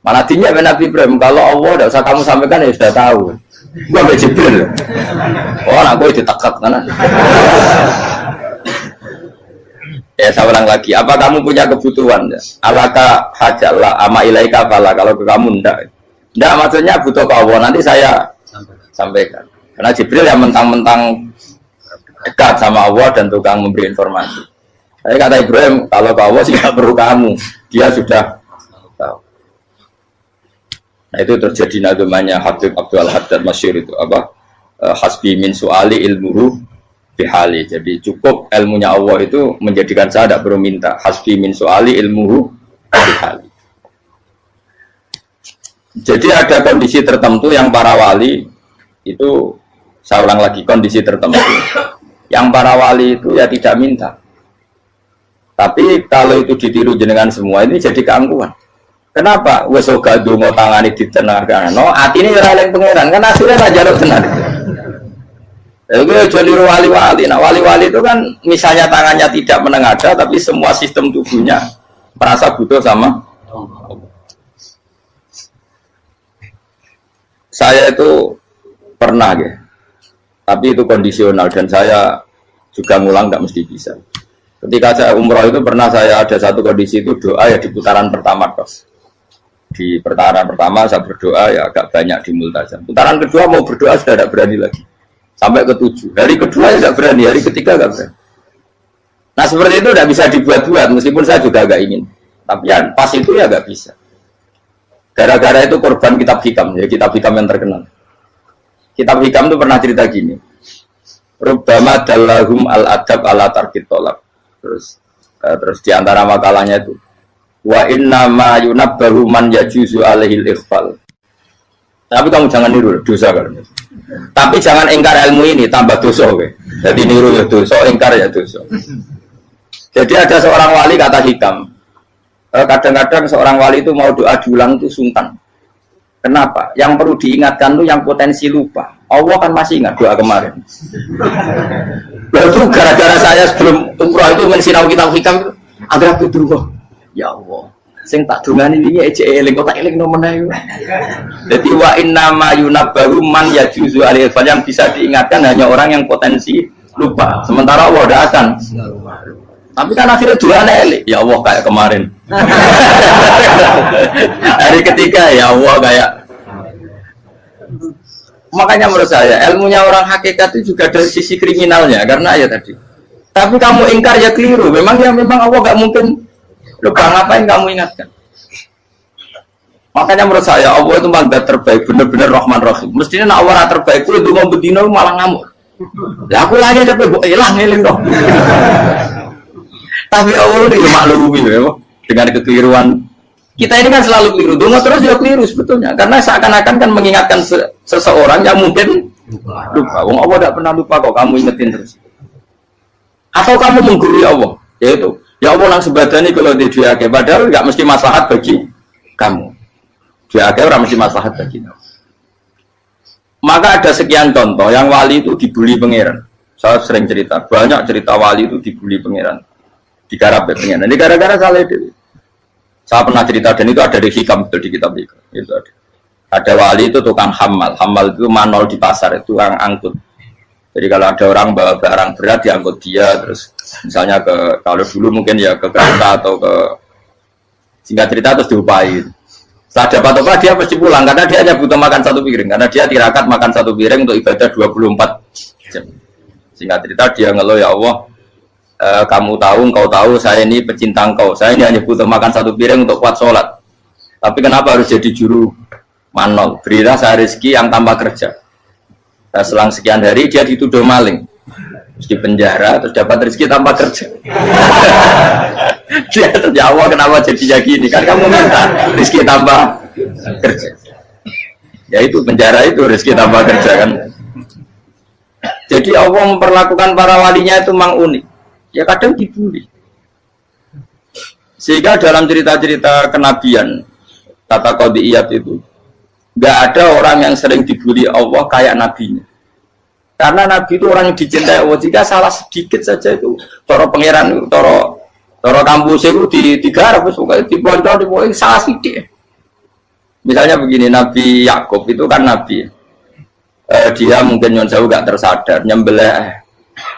Malah dinya Nabi Ibrahim, kalau Allah tidak usah kamu sampaikan ya sudah tahu. Gua gak Jibril. Oh, aku ditekat kan? Ya saya ulang lagi. Apa kamu punya kebutuhan? Alaka hajalah ama ilaika fala. Kalau ke kamu ndak. Ndak maksudnya butuh ke Allah. Nanti saya sampaikan. Karena Jibril yang mentang-mentang dekat sama Allah dan tukang memberi informasi. Saya kata Ibrahim, kalau ke Allah sih nggak perlu kamu, dia sudah tahu. Nah itu terjadi nagamanya Habib Abdul Haddad Masyhur itu apa? Hasbi min su'ali ilmuhu bihali. Jadi cukup ilmunya Allah itu menjadikan saya tidak perlu minta. Hasbi min su'ali ilmuhu bihali. Jadi ada kondisi tertentu yang para wali itu, saya ulang lagi, kondisi tertentu yang para wali itu ya tidak minta. Tapi kalau itu ditiru jenengan semua ini jadi keangkuhan. Kenapa? Wes ora ndonga tangane ditenarkano, atine ora eling pangeran, kan asline ora njaluk tenan. Itu jadi wali-wali. Nah wali-wali itu kan misalnya tangannya tidak menengadah, tapi semua sistem tubuhnya merasa butuh sama. Saya itu pernah ya, tapi itu kondisional dan saya juga ngulang nggak mesti bisa. Ketika saya umroh itu pernah saya ada satu kondisi itu doa ya di putaran pertama kos. Di putaran pertama saya berdoa ya agak banyak di multazam. Putaran kedua mau berdoa sudah tidak berani lagi. Sampai ke-7. Hari kedua ya tidak berani, hari ketiga tidak berani. Nah seperti itu tidak bisa dibuat-buat, meskipun saya juga agak ingin. Tapi ya pas itu ya nggak bisa. Gara-gara itu korban kitab hikam, ya kitab hikam yang terkenal. Kitab hikam itu pernah cerita gini. Rubbama dallahum al-adab ala tarkit tolak. Terus di antara makalahnya itu wa inna ma yunabbahu man yajuzu alaihil ikhfal. Tapi kamu jangan niru dosa kan. Tapi jangan ingkar ilmu ini, tambah dosa kowe. Jadi niru ya dosa, ingkar ya dosa. Jadi ada seorang wali kata hikam. Kadang-kadang seorang wali itu mau doa diulang itu sungkan. Kenapa? Yang perlu diingatkan tuh yang potensi lupa. Allah kan masih ingat doa kemarin. Lalu gara-gara saya sebelum umroh itu mensinau kitab hikam itu agar aku dulu. Ya Allah, sing tak dungani ini aja eling kok tak eling nomene. Jadi wa inna ma yunabbahu man yajuzu alaihi, yang bisa diingatkan hanya orang yang potensi lupa. Sementara Allah udah akan. Tapi kan akhirnya dua elik. Ya Allah kayak kemarin. Hari ketiga ya Allah kayak. Makanya menurut saya ilmunya orang hakikat itu juga dari sisi kriminalnya karena ya tadi. Tapi kamu ingkar ya keliru. Memang Allah nggak mungkin lupa, ngapain kamu ingatkan. Makanya menurut saya Allah itu mandat terbaik, benar-benar Rahman Rahim. Mestinya nak Allah terbaik itu mau bedino malah ngamuk. Ya aku lagi tapi hilang ngeling dong. Tapi Allah itu maklumi ya, dengan kekeliruan. Kita ini kan selalu keliru, donga terus juga keliru sebetulnya. Karena seakan-akan kan mengingatkan seseorang yang mungkin lupa. Wong Allah tidak pernah lupa kok, kamu ingetin terus. Atau kamu menggurui Allah, yaitu ya Allah nang sebadani kalau di diake, padahal nggak mesti maslahat bagi kamu. Diake orang mesti maslahat bagi kamu. Maka ada sekian contoh yang wali itu dibully pangeran. Saya sering cerita, banyak cerita wali itu dibully pangeran. Digarap pengen. Ini gara-gara salah itu. Saya pernah cerita dan itu ada di hikam itu di kitab hikam. Itu ada. Ada wali itu tukang hamal. Hamal itu manol di pasar itu tukang angkut. Jadi kalau ada orang bawa barang berat diangkut dia, terus misalnya ke kalau dulu mungkin ya ke kereta atau ke singkat cerita terus diupai. Setelah dapat apa dia pasti pulang karena dia hanya butuh makan satu piring karena dia tirakat makan satu piring untuk ibadah 24 jam. Singkat cerita dia ngeluh ya Allah. Kamu tahu, engkau tahu, saya ini pecinta engkau. Saya ini hanya butuh makan satu piring untuk kuat sholat. Tapi kenapa harus jadi juru manol? Berilah saya rezeki yang tanpa kerja. Nah, selang sekian hari dia dituduh maling, terus di penjara, terus dapat rezeki tanpa kerja. Dia terjawab kenapa jadi gini? Kan kamu minta rezeki tanpa kerja. Ya itu penjara itu rezeki tanpa kerja kan. Jadi Allah memperlakukan para walinya itu memang unik. Ya kadang dibully. Sehingga dalam cerita-cerita kenabian tata qadiyat itu nggak ada orang yang sering dibully Allah kayak nabinya. Karena nabi itu orang yang dicintai Allah. Jika salah sedikit saja itu toro pangeran, toro kampus itu digarap, pokoknya dibontor, salah sedikit. Misalnya begini, Nabi Yakub itu kan nabi. Dia mungkin nyon jauh nggak tersadar nyembelih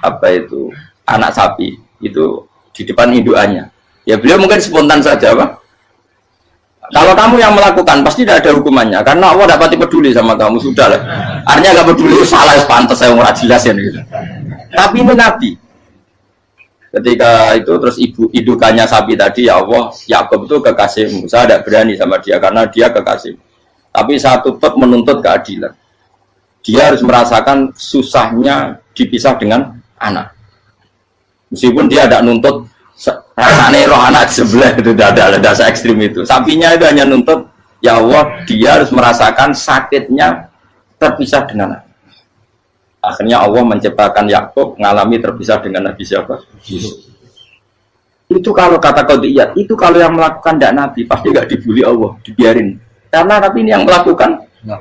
apa itu anak sapi itu di depan indukannya. Ya beliau mungkin spontan saja, Pak. Kalau kamu yang melakukan pasti tidak ada hukumannya karena Allah tidak pati peduli sama kamu sudah lah. Artinya nggak peduli salah pantas saya nggak jelas ya gitu. Tapi ini Nabi. Ketika itu terus idukannya sapi tadi ya Allah Yakub itu kekasihmu. Saya tidak berani sama dia karena dia kekasihmu. Tapi saya tetap menuntut keadilan. Dia harus merasakan susahnya dipisah dengan anak. Meskipun dia tidak nuntut rasanya roh anak sebelah itu tidak ada dasar ekstrim itu. Sapinya itu hanya nuntut ya Allah dia harus merasakan sakitnya terpisah dengan anak. Akhirnya Allah menciptakan Yakub mengalami terpisah dengan Nabi siapa? Yusuf. Itu kalau kata qadiyat, itu kalau yang melakukan tidak Nabi pasti nggak dibully Allah, dibiarin. Karena Nabi ini yang melakukan. Nah.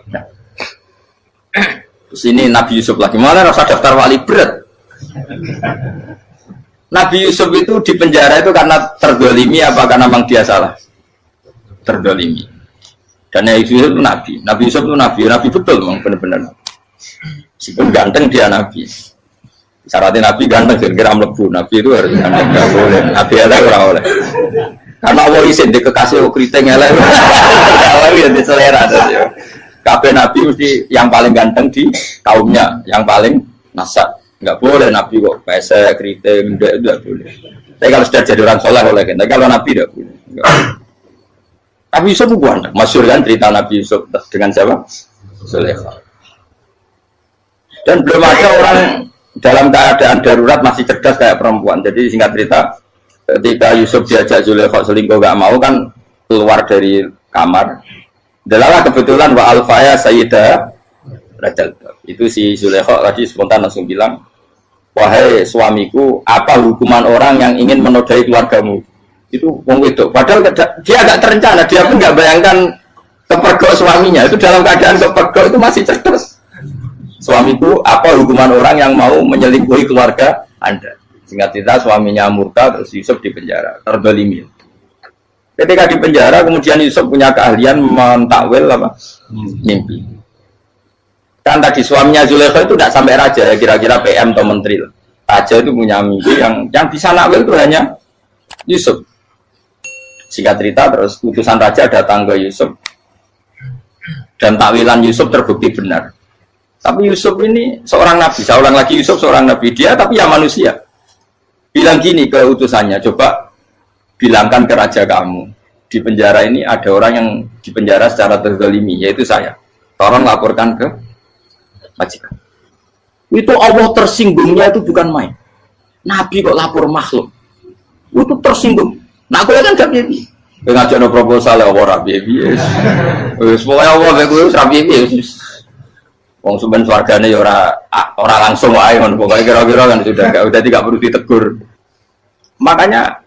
Terus ini Nabi Yusuf lagi, malah rasa daftar wali berat. Nabi Yusuf itu di penjara itu karena terdolimi apa karena memang dia salah? Terdolimi. Dan Nabi Yusuf itu Nabi. Nabi Yusuf itu Nabi betul memang benar-benar. Meskipun ganteng dia Nabi. Syaratnya Nabi ganteng kira-kira mlebu. Nabi itu harus ganteng, nggak boleh. Nabi elek ora oleh. Karena Allah izin di kekasih keriting elek. Allah ya di selera ya. Kabeh Nabi mesti yang paling ganteng di kaumnya, yang paling nasab. Nggak boleh Nabi kok pesek, keriting, itu nggak boleh. Tapi kalau sudah jadi orang soleh boleh kan. Tapi kalau Nabi tidak boleh. Nabi Yusuf bukan, masyhur kan cerita Nabi Yusuf dengan siapa? Zulaikha. Dan belum ada orang dalam keadaan darurat masih cerdas kayak perempuan. Jadi singkat cerita, ketika Yusuf diajak Zulaikha selingkuh nggak mau kan keluar dari kamar. Dalalah kebetulan wa alfaya sayyidah Rajal. Itu si Zulaikha tadi spontan langsung bilang, wahai suamiku, apa hukuman orang yang ingin menodai keluargamu? Itu wong wedok. Padahal dia agak terencana, dia pun nggak bayangkan kepergok suaminya. Itu dalam keadaan kepergok itu masih cerdas. Suamiku, apa hukuman orang yang mau menyelingkuhi keluarga Anda? Singkat cerita, suaminya murka, terus Yusuf di penjara, terdolimi. Ketika di penjara, kemudian Yusuf punya keahlian mentakwil apa? Mimpi. Kan tadi suaminya Zulaikha itu tidak sampai raja ya, kira-kira PM atau menteri. Raja itu punya mimpi yang bisa nakwil itu hanya Yusuf. Singkat cerita terus utusan raja datang ke Yusuf dan takwilan Yusuf terbukti benar. Tapi Yusuf ini seorang nabi, saya ulang lagi Yusuf seorang nabi dia tapi ya manusia. Bilang gini ke utusannya, coba bilangkan ke raja kamu di penjara ini ada orang yang di penjara secara terzalimi yaitu saya. Tolong laporkan ke majikan. Itu Allah tersinggungnya itu bukan main. Nabi kok lapor makhluk. Itu tersinggung. Nah aku kan gak bibi. Ngajak no proposal ya Allah bibi. Semoga Allah begitu bibi. Wong sumben swargane ya ora langsung wae ngono. Pokoke kira-kira kan sudah tidak perlu ditegur. Makanya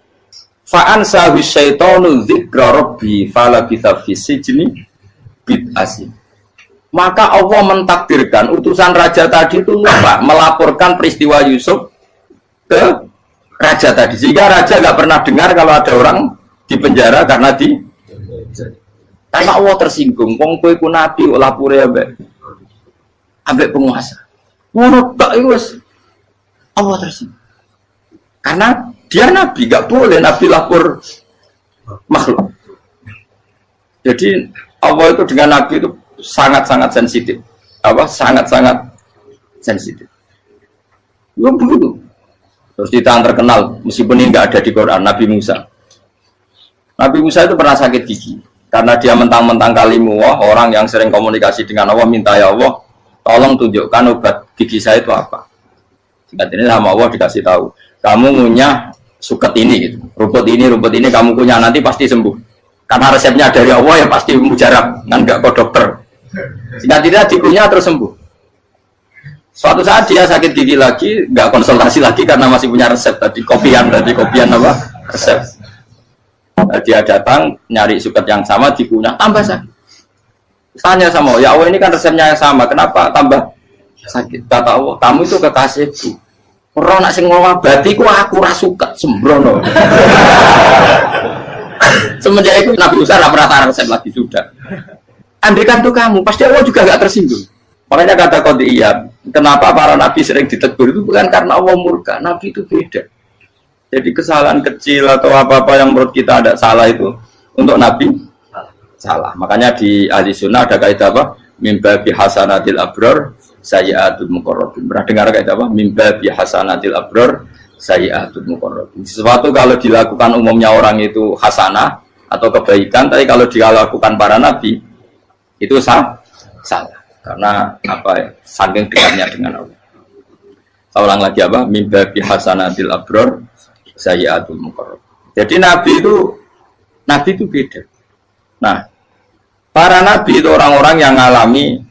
fa'an sahu syaitanu dzikra rabbi fala bisa fisijni bid'asin. Maka Allah mentakdirkan utusan raja tadi itu lupa melaporkan peristiwa Yusuf ke raja tadi. Sehingga raja nggak pernah dengar kalau ada orang di penjara karena Allah tersinggung. Wong kowe ku nabi kok lapore ambek penguasa. Ngono tok iku wis Allah tersinggung. Karena dia nabi, nggak boleh nabi lapor makhluk. Jadi Allah itu dengan nabi itu sangat-sangat sensitif. Sangat-sangat sensitif. Ya begitu. Terus kita yang terkenal, meskipun ini nggak ada di Quran, Nabi Musa. Nabi Musa itu pernah sakit gigi. Karena dia mentang-mentang kalimullah, orang yang sering komunikasi dengan Allah, minta ya Allah, tolong tunjukkan obat gigi saya itu apa. Singkat ini sama Allah dikasih tahu. Kamu ngunyah suket ini, gitu. Rumput ini kamu kunyah, nanti pasti sembuh. Karena resepnya dari Allah ya pasti mujarab, kan nggak ke dokter. Singkat tidak dikunyah terus sembuh. Suatu saat dia sakit gigi lagi, nggak konsultasi lagi karena masih punya resep tadi kopian apa resep. Dia datang nyari suket yang sama dikunyah tambah sakit. Tanya sama ya Allah ini kan resepnya yang sama, kenapa tambah sakit? Kata Allah kamu itu kekasihku. Orang nak sing ngobati ku aku ra suka sembrono. Semenjak itu Nabi Musa tidak pernah taruh resep lagi sudah. Andaikan itu kamu, pasti Allah juga nggak tersinggung. Makanya kata qadiyat, kenapa para nabi sering ditegur itu bukan karena Allah murka. Nabi itu beda. Jadi kesalahan kecil atau apa-apa yang menurut kita ada salah itu untuk nabi salah. Makanya di ahli sunnah ada kaidah apa? Mimba bi hasanatil abror sayyi'atul muqarrabin. Pernah dengar kaidah apa? Mimba bi hasanatil abror sayyi'atul muqarrabin. Sesuatu kalau dilakukan umumnya orang itu hasanah atau kebaikan, tapi kalau dilakukan para nabi itu salah. Karena apa ya? Saking dekatnya dengan Allah. Saya ulang lagi apa? Mimba bi hasanatil abror sayyi'atul muqarrabin. Jadi nabi itu beda. Nah, para nabi itu orang-orang yang mengalami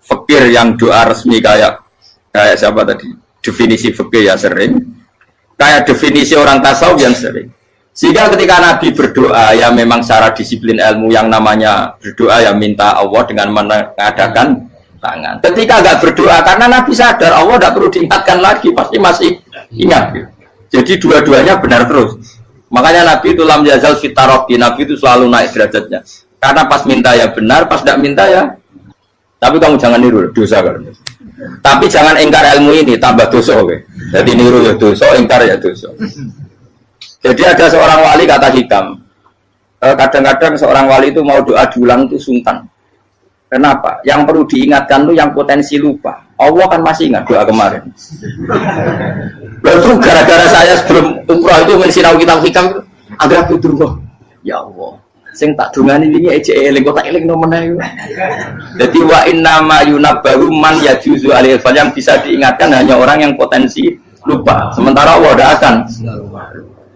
fikir yang doa resmi kayak siapa tadi? Definisi fikir ya sering. Kayak definisi orang tasawuf yang sering. Sehingga ketika nabi berdoa ya memang secara disiplin ilmu yang namanya berdoa ya minta Allah dengan mengadakan tangan. Ketika enggak berdoa karena nabi sadar Allah enggak perlu diingatkan lagi, pasti masih ingat. Jadi dua-duanya benar terus. Makanya Nabi itu lam yazal fitaroki, Nabi itu selalu naik derajatnya. Karena pas minta ya benar, pas tidak minta ya. Tapi kamu jangan niru, dosa kan. Tapi jangan ingkar ilmu ini, tambah dosa. Okay? Jadi niru ya dosa, ingkar ya dosa. Jadi ada seorang wali kata Hikam, kadang-kadang seorang wali itu mau doa diulang itu sungkan. Kenapa? Yang perlu diingatkan itu yang potensi lupa. Allah kan masih ingat doa kemarin. Lalu gara-gara saya sebelum umrah itu mensinau kitab Hikam itu agak putur. Ya Allah, sing tak dungani wingi ejek eling kok tak eling nomene iku. Dadi wa inna ma yunabbahu man yajuzu alaihi yang bisa diingatkan hanya orang yang potensi lupa. Sementara Allah tidak akan.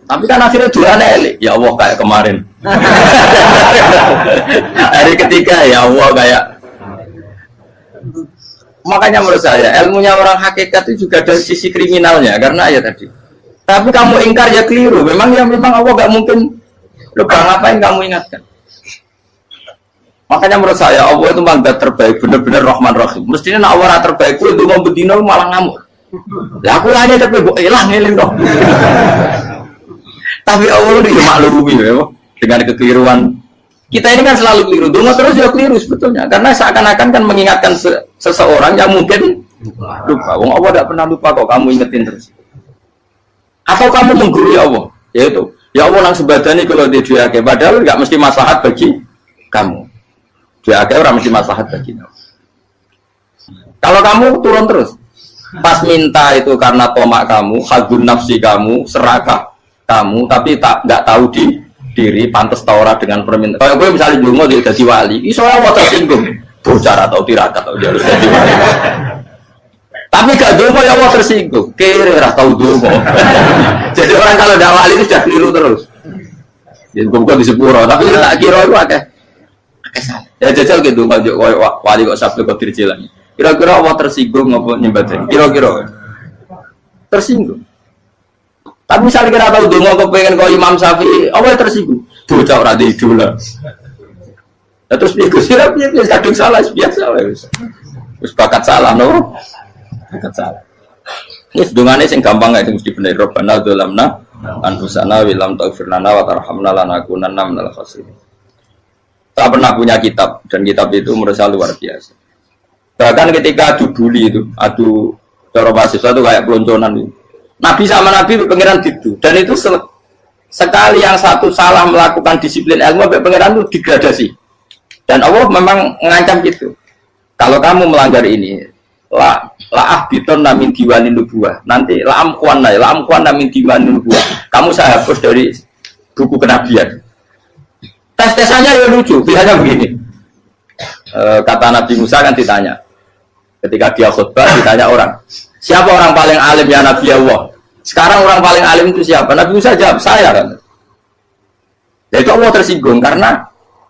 Tapi kan akhirnya doanya eling. Ya Allah kayak kemarin. Hari ketiga ya Allah kayak. Makanya menurut saya ilmunya orang hakikat itu juga dari sisi kriminalnya karena ya tadi. Tapi kamu ingkar ya keliru. Memang Allah gak mungkin lupa, ngapain kamu ingatkan? Makanya menurut saya Allah itu mandat terbaik, benar-benar Rahman Rahim. Mestinya Allah terbaik itu mau bedino malah ngamuk. Ya aku hanya tapi hilang dong. Tapi Allah itu maklumi ya dengan kekeliruan. Kita ini kan selalu keliru, dongo terus ya keliru sebetulnya. Karena seakan-akan kan mengingatkan seseorang yang mungkin lupa. Wong Allah tidak pernah lupa kok, kamu ingetin terus. Atau kamu menggurui Allah, yaitu ya Allah langsung badani kalau di diake, padahal nggak mesti maslahat bagi kamu. Diake orang mesti maslahat bagi kamu. Kalau kamu turun terus, pas minta itu karena tomak kamu, hadun nafsi kamu, serakah kamu, tapi nggak tahu diri pantas taura dengan permintaan. Kalau gue misalnya dulu mau jadi wali, iso Allah tersinggung, bocor atau tirakat atau dia harus jadi wali. Tapi gak dulu ya Allah tersinggung, kira tahu dulu. Jadi orang kalau tidak wali itu sudah keliru terus. Jadi bukan di sepuro, tapi tak kira itu akeh. Ya jajal gitu, kalau wali kok sabtu kok dirjelang. Kira-kira Allah tersinggung ngapa nyembah? Kira-kira tersinggung. Tapi misalnya kira tahu dulu mau pengen kau Imam Syafi'i, Allah tersinggung. Bocah orang di idola. Terus dia kadung salah biasa. Terus bakat salah, no? Bakat salah. Ini sedungannya sing gampang nggak itu mesti bener. Robbana dzolamna anfusana wa lam taghfir lana wa tarhamna lanakunanna minal khasirin. Saya pernah punya kitab dan kitab itu menurut saya luar biasa. Bahkan ketika adu bully itu, adu cara mahasiswa itu kayak pelonconan itu. Nabi sama Nabi pengiran gitu, dan itu sekali yang satu salah melakukan disiplin ilmu, pengiran itu degradasi. Dan Allah memang mengancam gitu. Kalau kamu melanggar ini, laah biton namin diwanin nubuah. Nanti laam kuan namin diwanin nubuah. Kamu saya hapus dari buku kenabian. Tes-tesannya ya lucu, biasanya begini. Kata Nabi Musa kan ditanya, ketika dia khutbah ditanya orang. Siapa orang paling alim ya Nabi Allah? Sekarang orang paling alim itu siapa? Nabi Musa jawab, saya kan. Jadi Allah tersinggung karena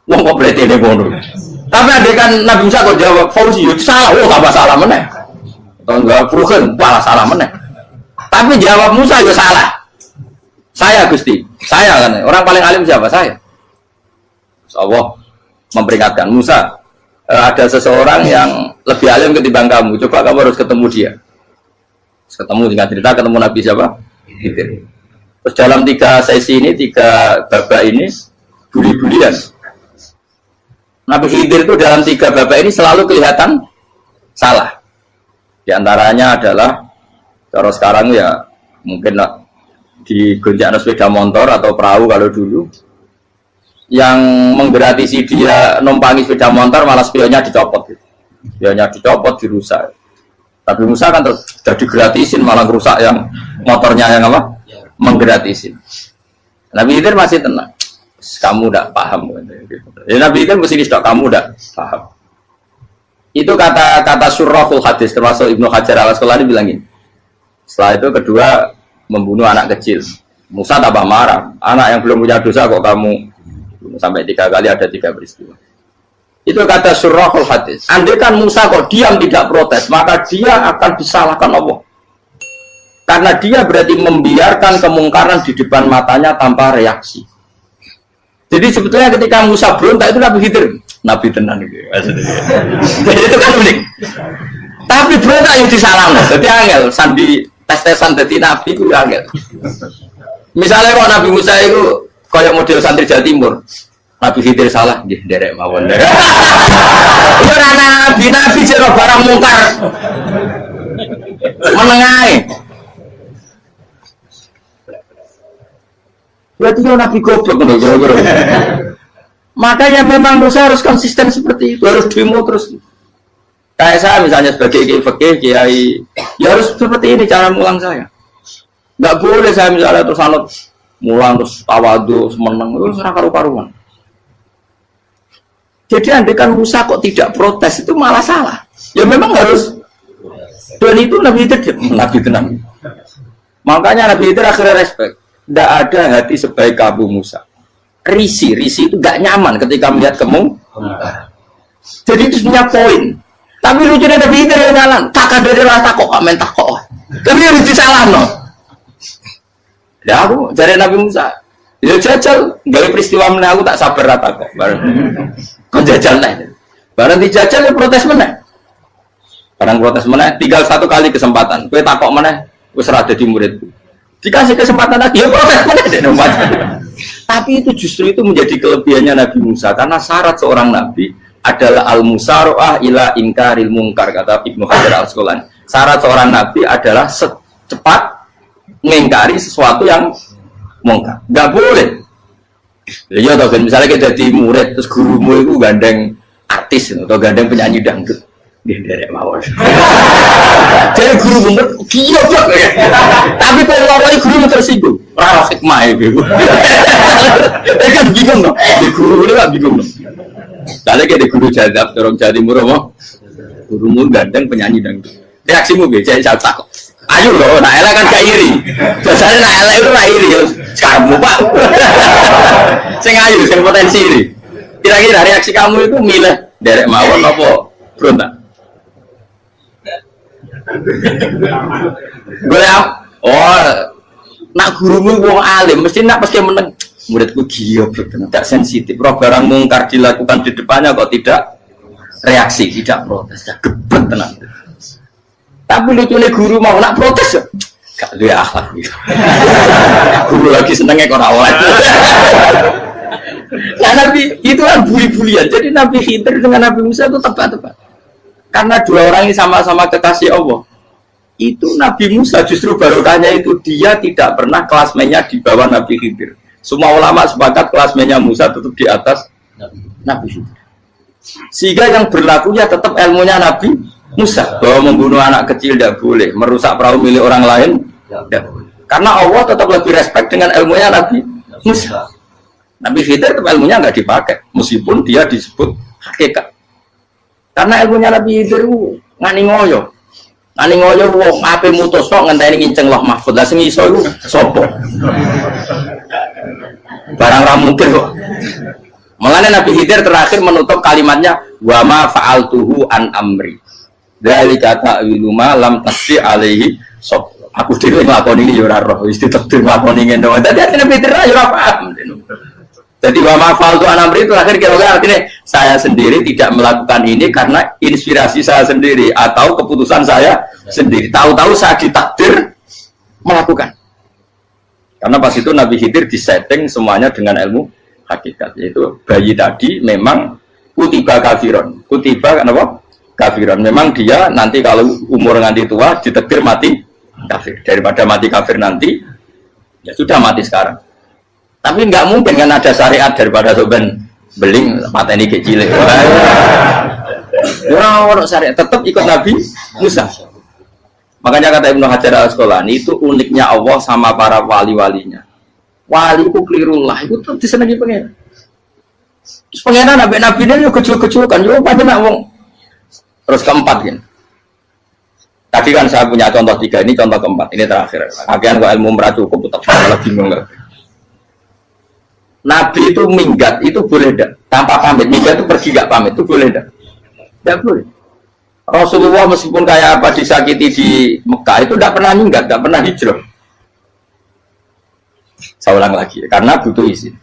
wong kok berarti ini bodoh. Tapi ada kan Nabi Musa kok jawab, Fauzi itu salah, tambah salah meneh. Atau enggak, Furukan, malah salah meneh. Tapi jawab Musa juga salah. Saya Gusti, saya kan. Orang paling alim siapa? Saya. Allah memperingatkan Musa, ada seseorang yang lebih alim ketimbang kamu. Coba kamu harus ketemu dia. Ketemu dengan cerita ketemu Nabi siapa? Khidir. Terus dalam 3 sesi ini, 3 babak ini buli-bulian. Nabi Khidir itu dalam 3 babak ini selalu kelihatan salah. Di antaranya adalah kalau sekarang ya mungkin di gonjak sepeda motor atau perahu kalau dulu yang menggeratisi dia numpangi sepeda motor malah spionnya dicopot gitu. Spionnya dicopot, dirusak. Tapi Musa kan sudah digratisin malah rusak yang motornya yang apa? Menggratisin. Nabi Khidir masih tenang. Kamu tidak paham. Ya, Nabi Khidir mesti tidak kamu tidak paham. Itu kata surahul hadis termasuk Ibnu Hajar al-Asqalani bilang ini. Setelah itu kedua membunuh anak kecil. Musa tambah marah. Anak yang belum punya dosa kok kamu sampai 3 kali ada 3 peristiwa. Itu kata surahul hadis. Andai kan Musa kok diam tidak protes, maka dia akan disalahkan Allah. Karena dia berarti membiarkan kemungkaran di depan matanya tanpa reaksi. Jadi sebetulnya ketika Musa berontak itu Nabi Khidir, Nabi tenan gitu. Jadi itu kan unik. Tapi berontak yang disalahkan. Jadi angel sandi tes-tesan jadi Nabi itu angel. Misalnya kok Nabi Musa itu kayak model santri Jawa Timur. Nabi Khidir salah, derek mawon. Iya nabi jero barang mungkar. Menengahi. Berarti dia nabi goblok kira-kira. Makanya memang Musa harus konsisten seperti itu, harus demo terus. Kayak saya misalnya sebagai kiai, ya harus seperti ini cara mulang saya. Nggak boleh saya misalnya terus anut mulang terus tawadu, menang terus karu-karuan. Jadi andaikan Musa kok tidak protes itu malah salah. Ya memang harus. Dan itu Nabi tenang. Makanya Nabi itu akhirnya respect. Tidak ada hati sebaik Abu Musa. Risi itu gak nyaman ketika melihat jadi itu punya poin. Tapi lucunya Nabi itu yang jalan. Tak ada rasa kok amen tak kok. Tapi harus disalah no. Ya aku dari Nabi Musa. Ya jajal, dari peristiwa mana aku tak sabar rata kok. Kau jajal nih. Barang dijajal ya protes mana? Barang protes mana? Tinggal 1 kali kesempatan. Kau takok mana? Kau serada di muridku. Dikasih kesempatan lagi ya protes mana? Tapi itu justru itu menjadi kelebihannya Nabi Musa karena syarat seorang nabi adalah al-musara'ah ila inkaril munkar kata Ibnu Hajar al-Asqalani. Syarat seorang nabi adalah secepat mengingkari sesuatu yang mungkar. Enggak boleh. Ya toh misalnya kita jadi murid terus gurumu itu gandeng artis atau gandeng penyanyi dangdut. Dia derek mawon. Jadi guru bener gila banget ya. Tapi kalau orang guru tersinggung, ora hikmah itu. Dia kan bingung loh. Di guru ini kan bingung loh. Kalau kita guru jadab dorong jadi murah mau gurumu gandeng penyanyi dangdut. Reaksimu biasa saya takut. Ayo loh, nak elek kan gak iri. Biasanya nak elek itu gak iri. Kamu pak. Sing ayu, sing potensi ini. Kira-kira reaksi kamu itu milih derek mawon apa berontak? Gue nak gurumu wong alim, mesti nak pasti meneng. Muridku gila, tidak sensitif. Roh barang mungkar dilakukan di depannya kok tidak reaksi, tidak protes, gebet tenang. Tapi lucunya guru mau nak protes ya, gak dia akhlak gitu. Guru lagi senengnya kok awal. Nah Nabi itu kan buli-bulian. Jadi Nabi Khidir dengan Nabi Musa itu tepat-tepat. Karena 2 orang ini sama-sama kekasih Allah. Itu Nabi Musa justru barokahnya itu dia tidak pernah kelasmennya di bawah Nabi Khidir. Semua ulama sepakat kelasmennya Musa tetap di atas Nabi Khidir. Sehingga yang berlakunya tetap ilmunya Nabi Musa bahwa membunuh anak kecil tidak boleh, merusak perahu milik orang lain tidak boleh. Karena Allah tetap lebih respect dengan ilmunya Nabi Musa. Nabi Khidir tetap ilmunya nggak dipakai, meskipun dia disebut hakikat. Karena ilmunya Nabi Khidir ngani ngoyo wong ape mutus kok ngenteni nginceng Loh Mahfud. Lah sing iso iku sapa? Barang ra mungkin kok. Makanya Nabi Khidir terakhir menutup kalimatnya wa ma fa'altuhu an amri. Dzalika ta'wilu ma lam tasdi alaihi sab. Aku dhewe nglakoni iki ya ora roh, wis ditakdir nglakoni ngene. Dadi Nabi Khidir ora paham. Jadi wa ma fa'altu an amri itu akhir kira-kira artinya saya sendiri tidak melakukan ini karena inspirasi saya sendiri atau keputusan saya sendiri. Tahu-tahu saya ditakdir melakukan. Karena pas itu Nabi Khidir disetting semuanya dengan ilmu hakikat. Yaitu bayi tadi memang kutiba kafiron. Kutiba kenapa? Kafiron. Memang dia nanti kalau umur nganti tua ditakdir mati kafir. Daripada mati kafir nanti, ya sudah mati sekarang. Tapi nggak mungkin kan ada syariat daripada soben beling pateni kecil. Orang syariat tetap ikut Nabi Musa. Makanya kata Ibnu Hajar Al-Asqalani itu uniknya Allah sama para wali-walinya. Wali itu kelirullah itu tetap disenangi pengen. Terus pengenan nabi ini yo kecil-kecil kan yo pada nak wong. Terus keempat kan. Tadi kan saya punya contoh 3, ini contoh keempat, ini terakhir. Akhirnya kok ilmu merah cukup tetap malah bingung enggak. Nabi itu minggat itu boleh enggak? Tanpa pamit, minggat itu pergi enggak pamit itu boleh enggak? Enggak boleh. Rasulullah meskipun kayak apa disakiti di Mekah itu enggak pernah minggat, enggak pernah hijrah. Saya ulang lagi, karena butuh izin.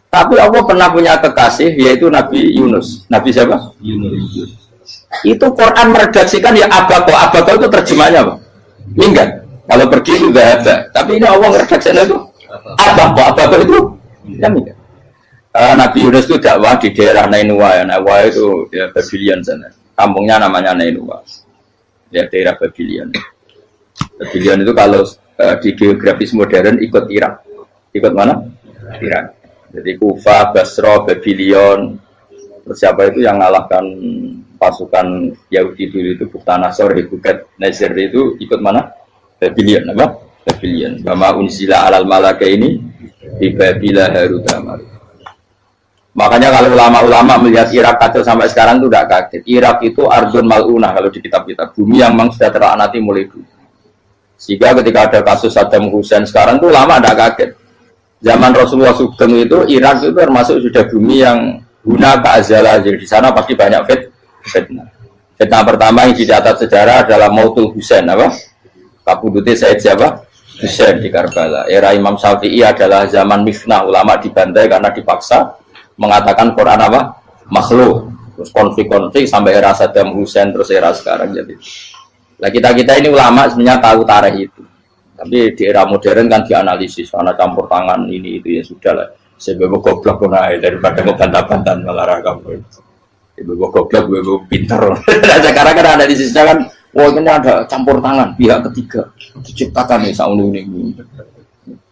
Tapi Allah pernah punya kekasih yaitu Nabi Yunus. Nabi siapa? Yunus. Itu Quran meredaksikan ya abako itu terjemahnya apa? Minggat. Kalau pergi itu enggak ada. Tapi ini Allah meredaksikan itu abako itu ya minggat. Nabi Yunus itu dakwah di daerah Nainua ya. Nainua itu ya Babylon sana. Kampungnya namanya Nainua. Ya daerah Babylon. Babylon itu kalau di geografis modern ikut Irak. Ikut mana? Irak. Jadi Kufa, Basra, Babylon. Terus siapa itu yang ngalahkan pasukan Yahudi dulu itu Buktanasor, Hebukat, Nazir itu ikut mana? Babylon, apa? Babylon. Bama unsila alal malaka ini di Babila Harutama. Makanya kalau ulama-ulama melihat Irak kacau sampai sekarang itu tidak kaget. Irak itu ardun mal'unah kalau di kitab-kitab. Bumi yang memang sudah terlaknati mulai dulu. Sehingga ketika ada kasus Saddam Hussein sekarang itu ulama tidak kaget. Zaman Rasulullah Sugeng itu Irak itu termasuk sudah bumi yang guna keazalah. Jadi di sana pasti banyak fitnah. Fitnah pertama yang dicatat sejarah adalah Mautul Husain, apa? Kabudutnya Said siapa? Husain di Karbala. Era Imam Syafi'i adalah zaman mifnah, ulama dibantai karena dipaksa mengatakan Quran apa? Makhluk. Terus konflik-konflik sampai era Saddam Hussein terus era sekarang jadi. Nah kita ini ulama sebenarnya tahu tarikh itu. Tapi di era modern kan dianalisis karena campur tangan ini itu ya sudah lah. Sebab goblok pun daripada ngebantah-bantah malah rakam. Ibu goblok, ibu pintar. Sekarang kan analisisnya kan, wah ini ada campur tangan pihak ketiga diciptakan nih saunu ini.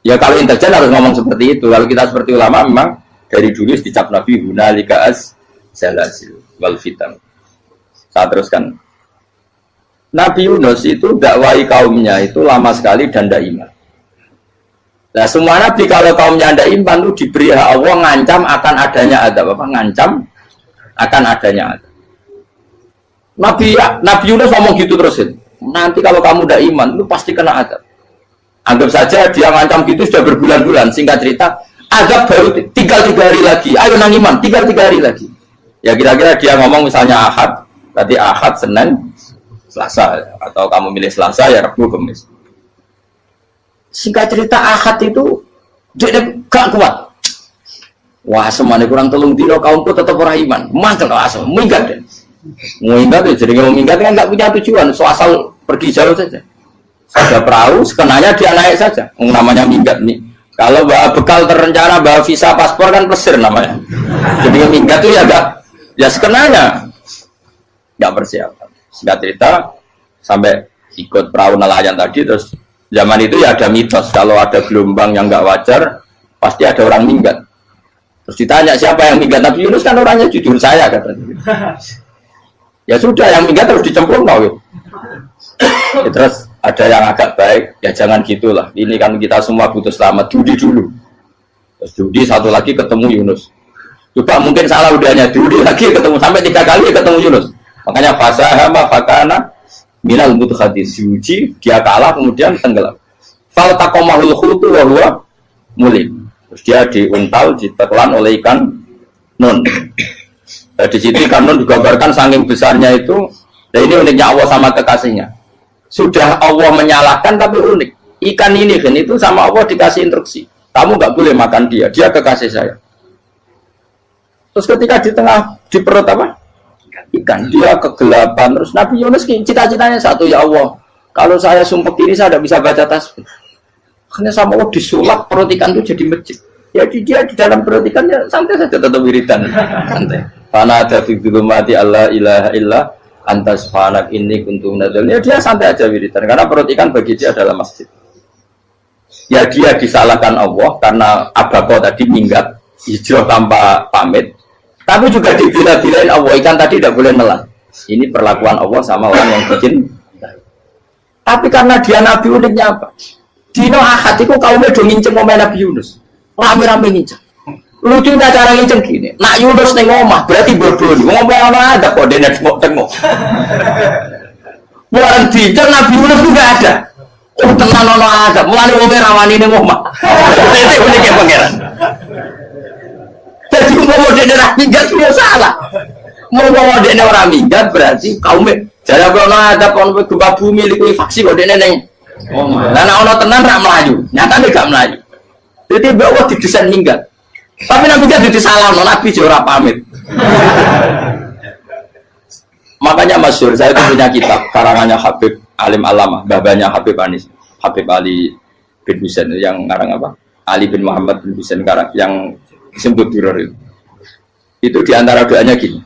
Ya kalau intelijen harus ngomong seperti itu. Kalau kita seperti ulama memang dari dulu dicap Nabi hunalika az-zalazil wal fitan. Saya teruskan. Nabi Yunus itu dakwai kaumnya itu lama sekali dan tidak iman. Nah semua nabi kalau kaumnya tidak iman itu diberi hak Allah ngancam akan adanya adab apa? Ngancam akan adanya adab. Nabi Yunus ngomong gitu terusin. Nanti kalau kamu tidak iman itu pasti kena adab. Anggap saja dia ngancam gitu sudah berbulan-bulan. Singkat cerita, adab baru tinggal 3 hari lagi. Ayo nang iman, tinggal 3 hari lagi. Ya kira-kira dia ngomong misalnya Ahad, tadi Ahad, Senin, Selasa, atau kamu milih Selasa ya Rabu, Kamis. Singkat cerita Ahad itu dia gak kuat. Wah semuanya kurang telung dino kaumku tetap orang iman. Mantel asal minggat deh. Minggat ya jadi ngomong minggat kan nggak punya tujuan. So asal pergi jauh saja. Ada perahu sekenanya dia naik saja. Namanya minggat nih. Kalau bawa bekal terencana bawa visa paspor kan plesir namanya. Jadi minggat itu ya enggak ya sekenanya nggak persiapan. Singkat cerita sampai ikut perahu nelayan tadi terus zaman itu ya ada mitos kalau ada gelombang yang nggak wajar pasti ada orang minggat. Terus ditanya siapa yang minggat Nabi Yunus kan orangnya jujur saya katanya. Ya sudah yang minggat terus dicemplung mau. Ya, terus ada yang agak baik ya jangan gitulah. Ini kan kita semua butuh selamat judi dulu. Terus judi satu lagi ketemu Yunus. Coba mungkin salah udahnya judi lagi ketemu sampai 3 kali ketemu Yunus. Makanya fasahama fakana minal mutkhadis diuji dia kalah kemudian tenggelam. Fal taqamahul khutu wa huwa mulim. Terus dia diuntal ditelan oleh ikan nun. Di situ ikan nun digambarkan saking besarnya itu. Dan ini uniknya Allah sama kekasihnya. Sudah Allah menyalahkan tapi unik. Ikan ini kan itu sama Allah dikasih instruksi. Kamu nggak boleh makan dia. Dia kekasih saya. Terus ketika di tengah di perut apa? Ikan dia kegelapan terus Nabi Yunus cita-citanya satu ya Allah kalau saya sumpah ini saya tidak bisa baca tasbih karena sama Allah disulap perut ikan itu jadi masjid jadi dia di dalam perut ikannya santai saja tetap wiridan santai karena ada figur mati Allah ilaha illa antas fanak ini kuntum nadal ya dia santai aja wiridan karena perut ikan bagi dia adalah masjid Ya dia disalahkan Allah karena abako tadi minggat hijrah tanpa pamit. Tapi juga dibela-belain Allah, ikan tadi tidak boleh nelan. Ini perlakuan Allah sama orang yang bikin. Tapi karena dia Nabi uniknya apa? Dino Ahad itu kaumnya udah nginceng ngomongin Nabi Yunus. Rame-rame nginceng. Lucunya cara nginceng gini. Nak Yunus ning omah berarti bodoh. Ngomong ana ada kok dene tengok. Bukan dinceng Nabi Yunus juga ada. Oh tenan ono ada. Mulane wong rawani ning omah. Itu uniknya pangeran. Jadi mau dene ra minggat ya salah. Mau dene ora minggat berarti kaumnya jadi kalau ada kon gempa bumi liku faksi kok dene ning omah. Lah nek ono tenan ra mlayu. Nyatane gak mlayu. Jadi bawa didesain minggat. Tapi Nabi kan disalahno, Nabi ora pamit. Makanya masyhur, saya itu punya kitab karangannya Habib Alim Alamah, babanya Habib Anis, Habib Ali bin Husain yang ngarang apa? Ali bin Muhammad bin Husain karang yang disebut duror itu. Itu diantara doanya gini.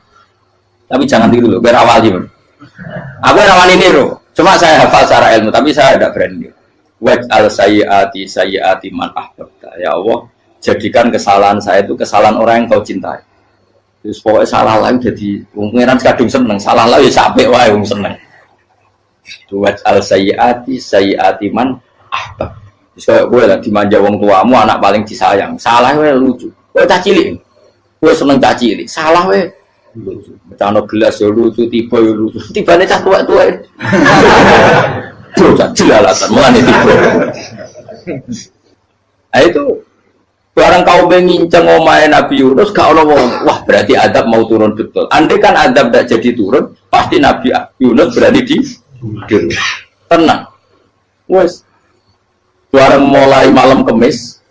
Tapi jangan tiru loh, biar awali. Aku rawani niru, cuma saya hafal secara ilmu, tapi saya tidak berani. Waj'al sayyiati man ahbabta. Ya Allah, jadikan kesalahan saya itu kesalahan orang yang kau cintai. Terus pokoknya salah lagi jadi pengiran kadung seneng, salah lagi sampai wae wong seneng. Waj'al sayyiati man ahbab. Terus kayak gue lah dimanja wong tuamu, anak paling disayang. Salah wae lucu. Kowe cah cilik. Kowe seneng cah cilik. Salah wae lucu. Becano gelas ya lucu, tiba ya lucu. Tibane cah tuwek-tuwek. Terus jelalatan mulane tiba. Nah itu barang kau menginceng omahe Nabi Yunus gak ono wong. Wah, berarti adab mau turun betul. Andai kan adab tidak jadi turun, pasti Nabi Yunus berarti di tenang. Wes. Barang mulai malam Kamis,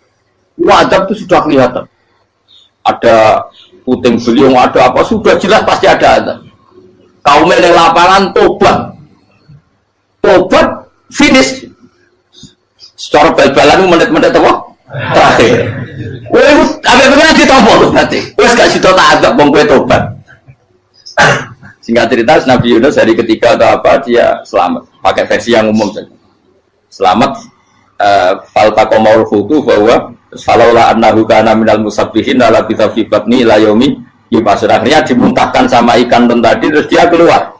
adab itu sudah kelihatan. Ada puting beliung, ada apa sudah jelas pasti ada adab. Kaum yang lapangan tobat finish. Secara bal-balan menit-menit apa? Terakhir. Wes, apa benar ditompo berarti. Wes gak sida tak adab wong kowe tobat. Singkat cerita Nabi Yunus hari ketiga atau apa dia selamat. Pakai versi yang umum saja. Selamat faltaqamaul hutu bahwa falaula annahu kana minal musabbihin la bi batni ila yaumi yub'ats. Akhirnya dimuntahkan sama ikan tadi terus dia keluar.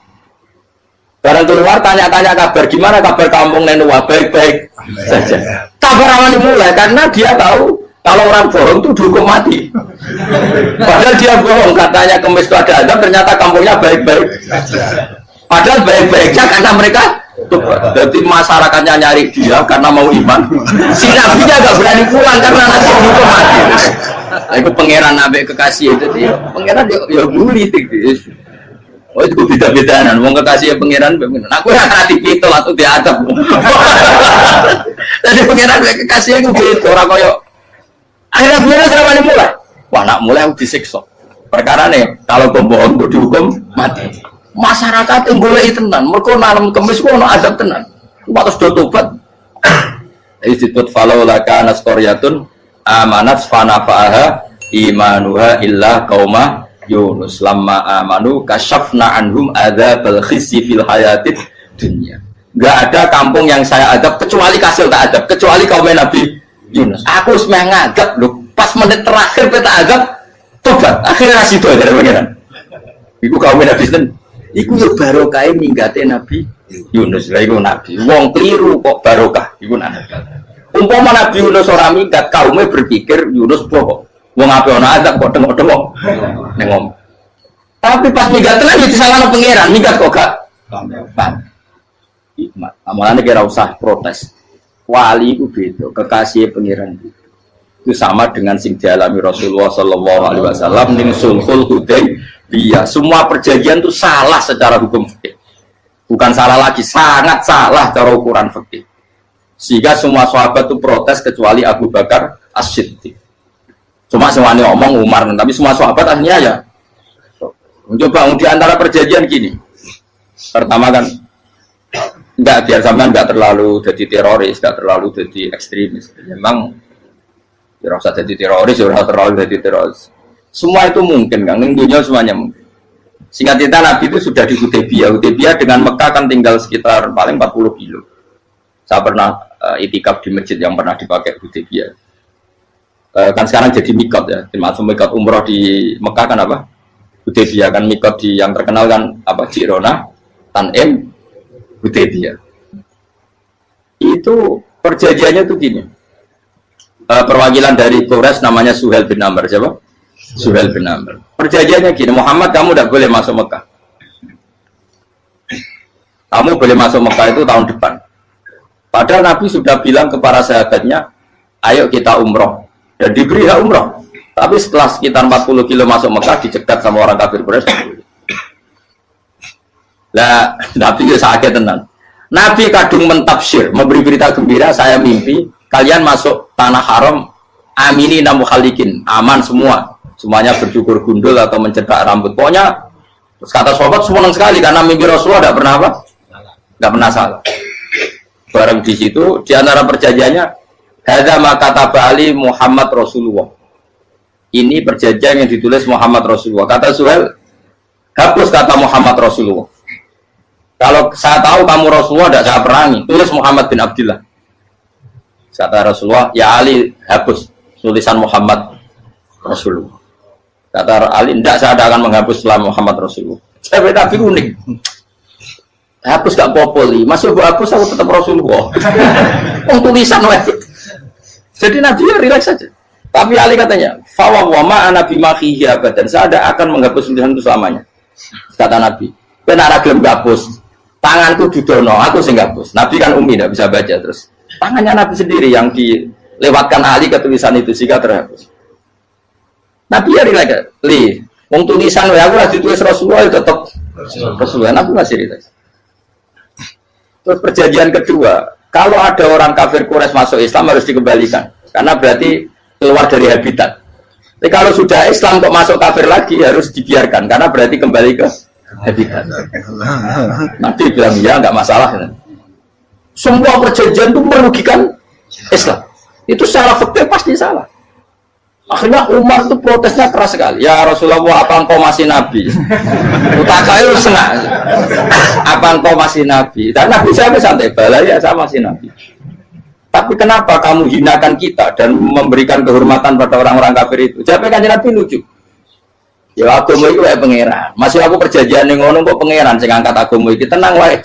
Barang keluar tanya-tanya kabar gimana kabar kampung Nenua baik-baik saja. Kabar awal dimulai karena dia tahu kalau orang bohong itu dihukum mati. Padahal dia bohong katanya Kemis itu ada azab ternyata kampungnya baik-baik. Padahal baik-baiknya karena mereka jadi masyarakatnya nyari dia karena mau iman. Si nabinya gak berani pulang karena nanti dihukum mati. Itu pangeran nabi kekasih itu dia. Pangeran dia bully gitu. Oh itu beda-bedaan, mau kekasih pangeran, aku yang hati itu langsung diadab. Jadi pangeran kekasih itu beda orang koyo. Akhirnya pangeran sama mulai. Wah nak mulai aku disiksa. Perkara nih, kalau pembohong itu dihukum mati. Masyarakat yang boleh tenan, mereka malam Kamis itu ada adab tenan. Waktu sudah tobat. Institut Falaula kana qaryatun amanat fanafa'aha imanuha illa qauma Yunus lamma amanu kasyafna anhum adzabal khizyi fil hayatid dunya. Enggak ada kampung yang saya adab kecuali kasih tak adab, kecuali kaum Nabi Yunus. Aku semeh ngadab lho, pas menit terakhir kita adab tobat. Akhirnya situ aja pangeran. Iku kaum Nabi Yunus. Iku yo barokah ninggate Nabi Yunus. Lah iku nabi. Wong keliru kok barokah iku nabi. Umpama Nabi Yunus ora minggat, kaumnya berpikir Yunus pokok. Wong ape ana adab kok tengok-tengok ning omah. Tapi pas minggat tenan yo disalahno pangeran, minggat kok gak paham. Hikmat. Amalane kira usah protes. Wali itu beda, kekasih pangeran itu. Itu sama dengan sing dialami Rasulullah sallallahu alaihi wasallam ning Sulhul Hudaybiyah. Semua perjanjian itu salah secara hukum fikih. Bukan salah lagi, sangat salah cara ukuran fikih. Sehingga semua sahabat itu protes kecuali Abu Bakar As-Siddiq. Cuma semuanya ngomong Umar, tapi semua sahabat akhirnya ya mencoba di antara perjanjian gini. Pertama kan enggak biar sampean enggak terlalu jadi teroris, enggak terlalu jadi ekstremis. Memang ya usah jadi teroris, ya usah terlalu jadi teroris. Semua itu mungkin kan, dunia semuanya mungkin. Singkat cerita Nabi itu sudah di Hudaybiyah. Hudaybiyah dengan Mekah kan tinggal sekitar paling 40 kilo. Saya pernah itikaf di masjid yang pernah dipakai Hudaybiyah. Kan sekarang jadi mikot ya, termasuk mikot umroh di Mekah kan apa? Hudaybiyah kan mikot di yang terkenal kan apa? Jirona, Tanim, Hudaybiyah. Itu perjanjiannya tuh gini. Perwakilan dari Quraisy namanya Suhail bin Amr, siapa? Suhail bin Amr. Perjanjiannya gini, Muhammad kamu tidak boleh masuk Mekah. Kamu boleh masuk Mekah itu tahun depan. Padahal Nabi sudah bilang ke para sahabatnya, ayo kita umroh. Dan diberi hak umroh. Tapi setelah sekitar 40 kilo masuk Mekah, dicegat sama orang kafir Quraisy. Lah, Nabi itu sakit tenang. Nabi kadung mentafsir, memberi berita gembira, saya mimpi, kalian masuk tanah haram, amini namu khalikin, aman semua. Semuanya bercukur gundul atau mencetak rambut. Pokoknya, kata sahabat senang sekali, karena mimpi Rasulullah tidak pernah apa? Tidak pernah salah. Bareng di situ, di antara perjanjiannya, hadza ma kataba ali Muhammad Rasulullah. Ini perjanjian yang ditulis Muhammad Rasulullah. Kata Suhail, hapus kata Muhammad Rasulullah. Kalau saya tahu kamu Rasulullah tidak saya perangi, tulis Muhammad bin Abdullah. Kata Rasulullah, ya Ali hapus tulisan Muhammad Rasulullah. Kata Ali, tidak saya akan menghapus setelah Muhammad Rasulullah. Saya tapi unik. Hapus gak populi, masih hapus aku tetap Rasulullah. Tulisan wajib. Jadi Nabi ya relax saja. Tapi Ali katanya, fawa wa ma ana bimakhihi abadan. Saya tidak akan menghapus tulisan itu selamanya. Kata Nabi, benar gelem hapus. Tanganku didono, aku sing hapus. Nabi kan umi, tidak bisa baca terus. Tangannya Nabi sendiri yang dilewatkan Ali ke tulisan itu sehingga terhapus. Nabi ya relax. Wong tulisan aku lagi tulis Rasulullah tetap Rasulullah. Nabi masih relax. Terus perjanjian kedua, kalau ada orang kafir Quraisy masuk Islam harus dikembalikan, karena berarti keluar dari habitat. Tapi kalau sudah Islam kok masuk kafir lagi harus dibiarkan, karena berarti kembali ke habitat. Nanti bilang ya nggak masalah. Semua perjanjian itu merugikan Islam. Itu secara fikih pasti salah. Akhirnya Umar itu protesnya keras sekali. Ya Rasulullah, apa engkau masih nabi? Utaka itu senang. Apa engkau masih nabi? Dan Nabi saya santai, balai ya saya masih nabi. Tapi kenapa kamu hinakan kita dan memberikan kehormatan pada orang-orang kafir itu? Jawabnya kan Nabi lucu. Ya agama itu kayak pangeran. Masih aku perjanjian yang ngono kok pangeran sing angkat agama iki tenang wae.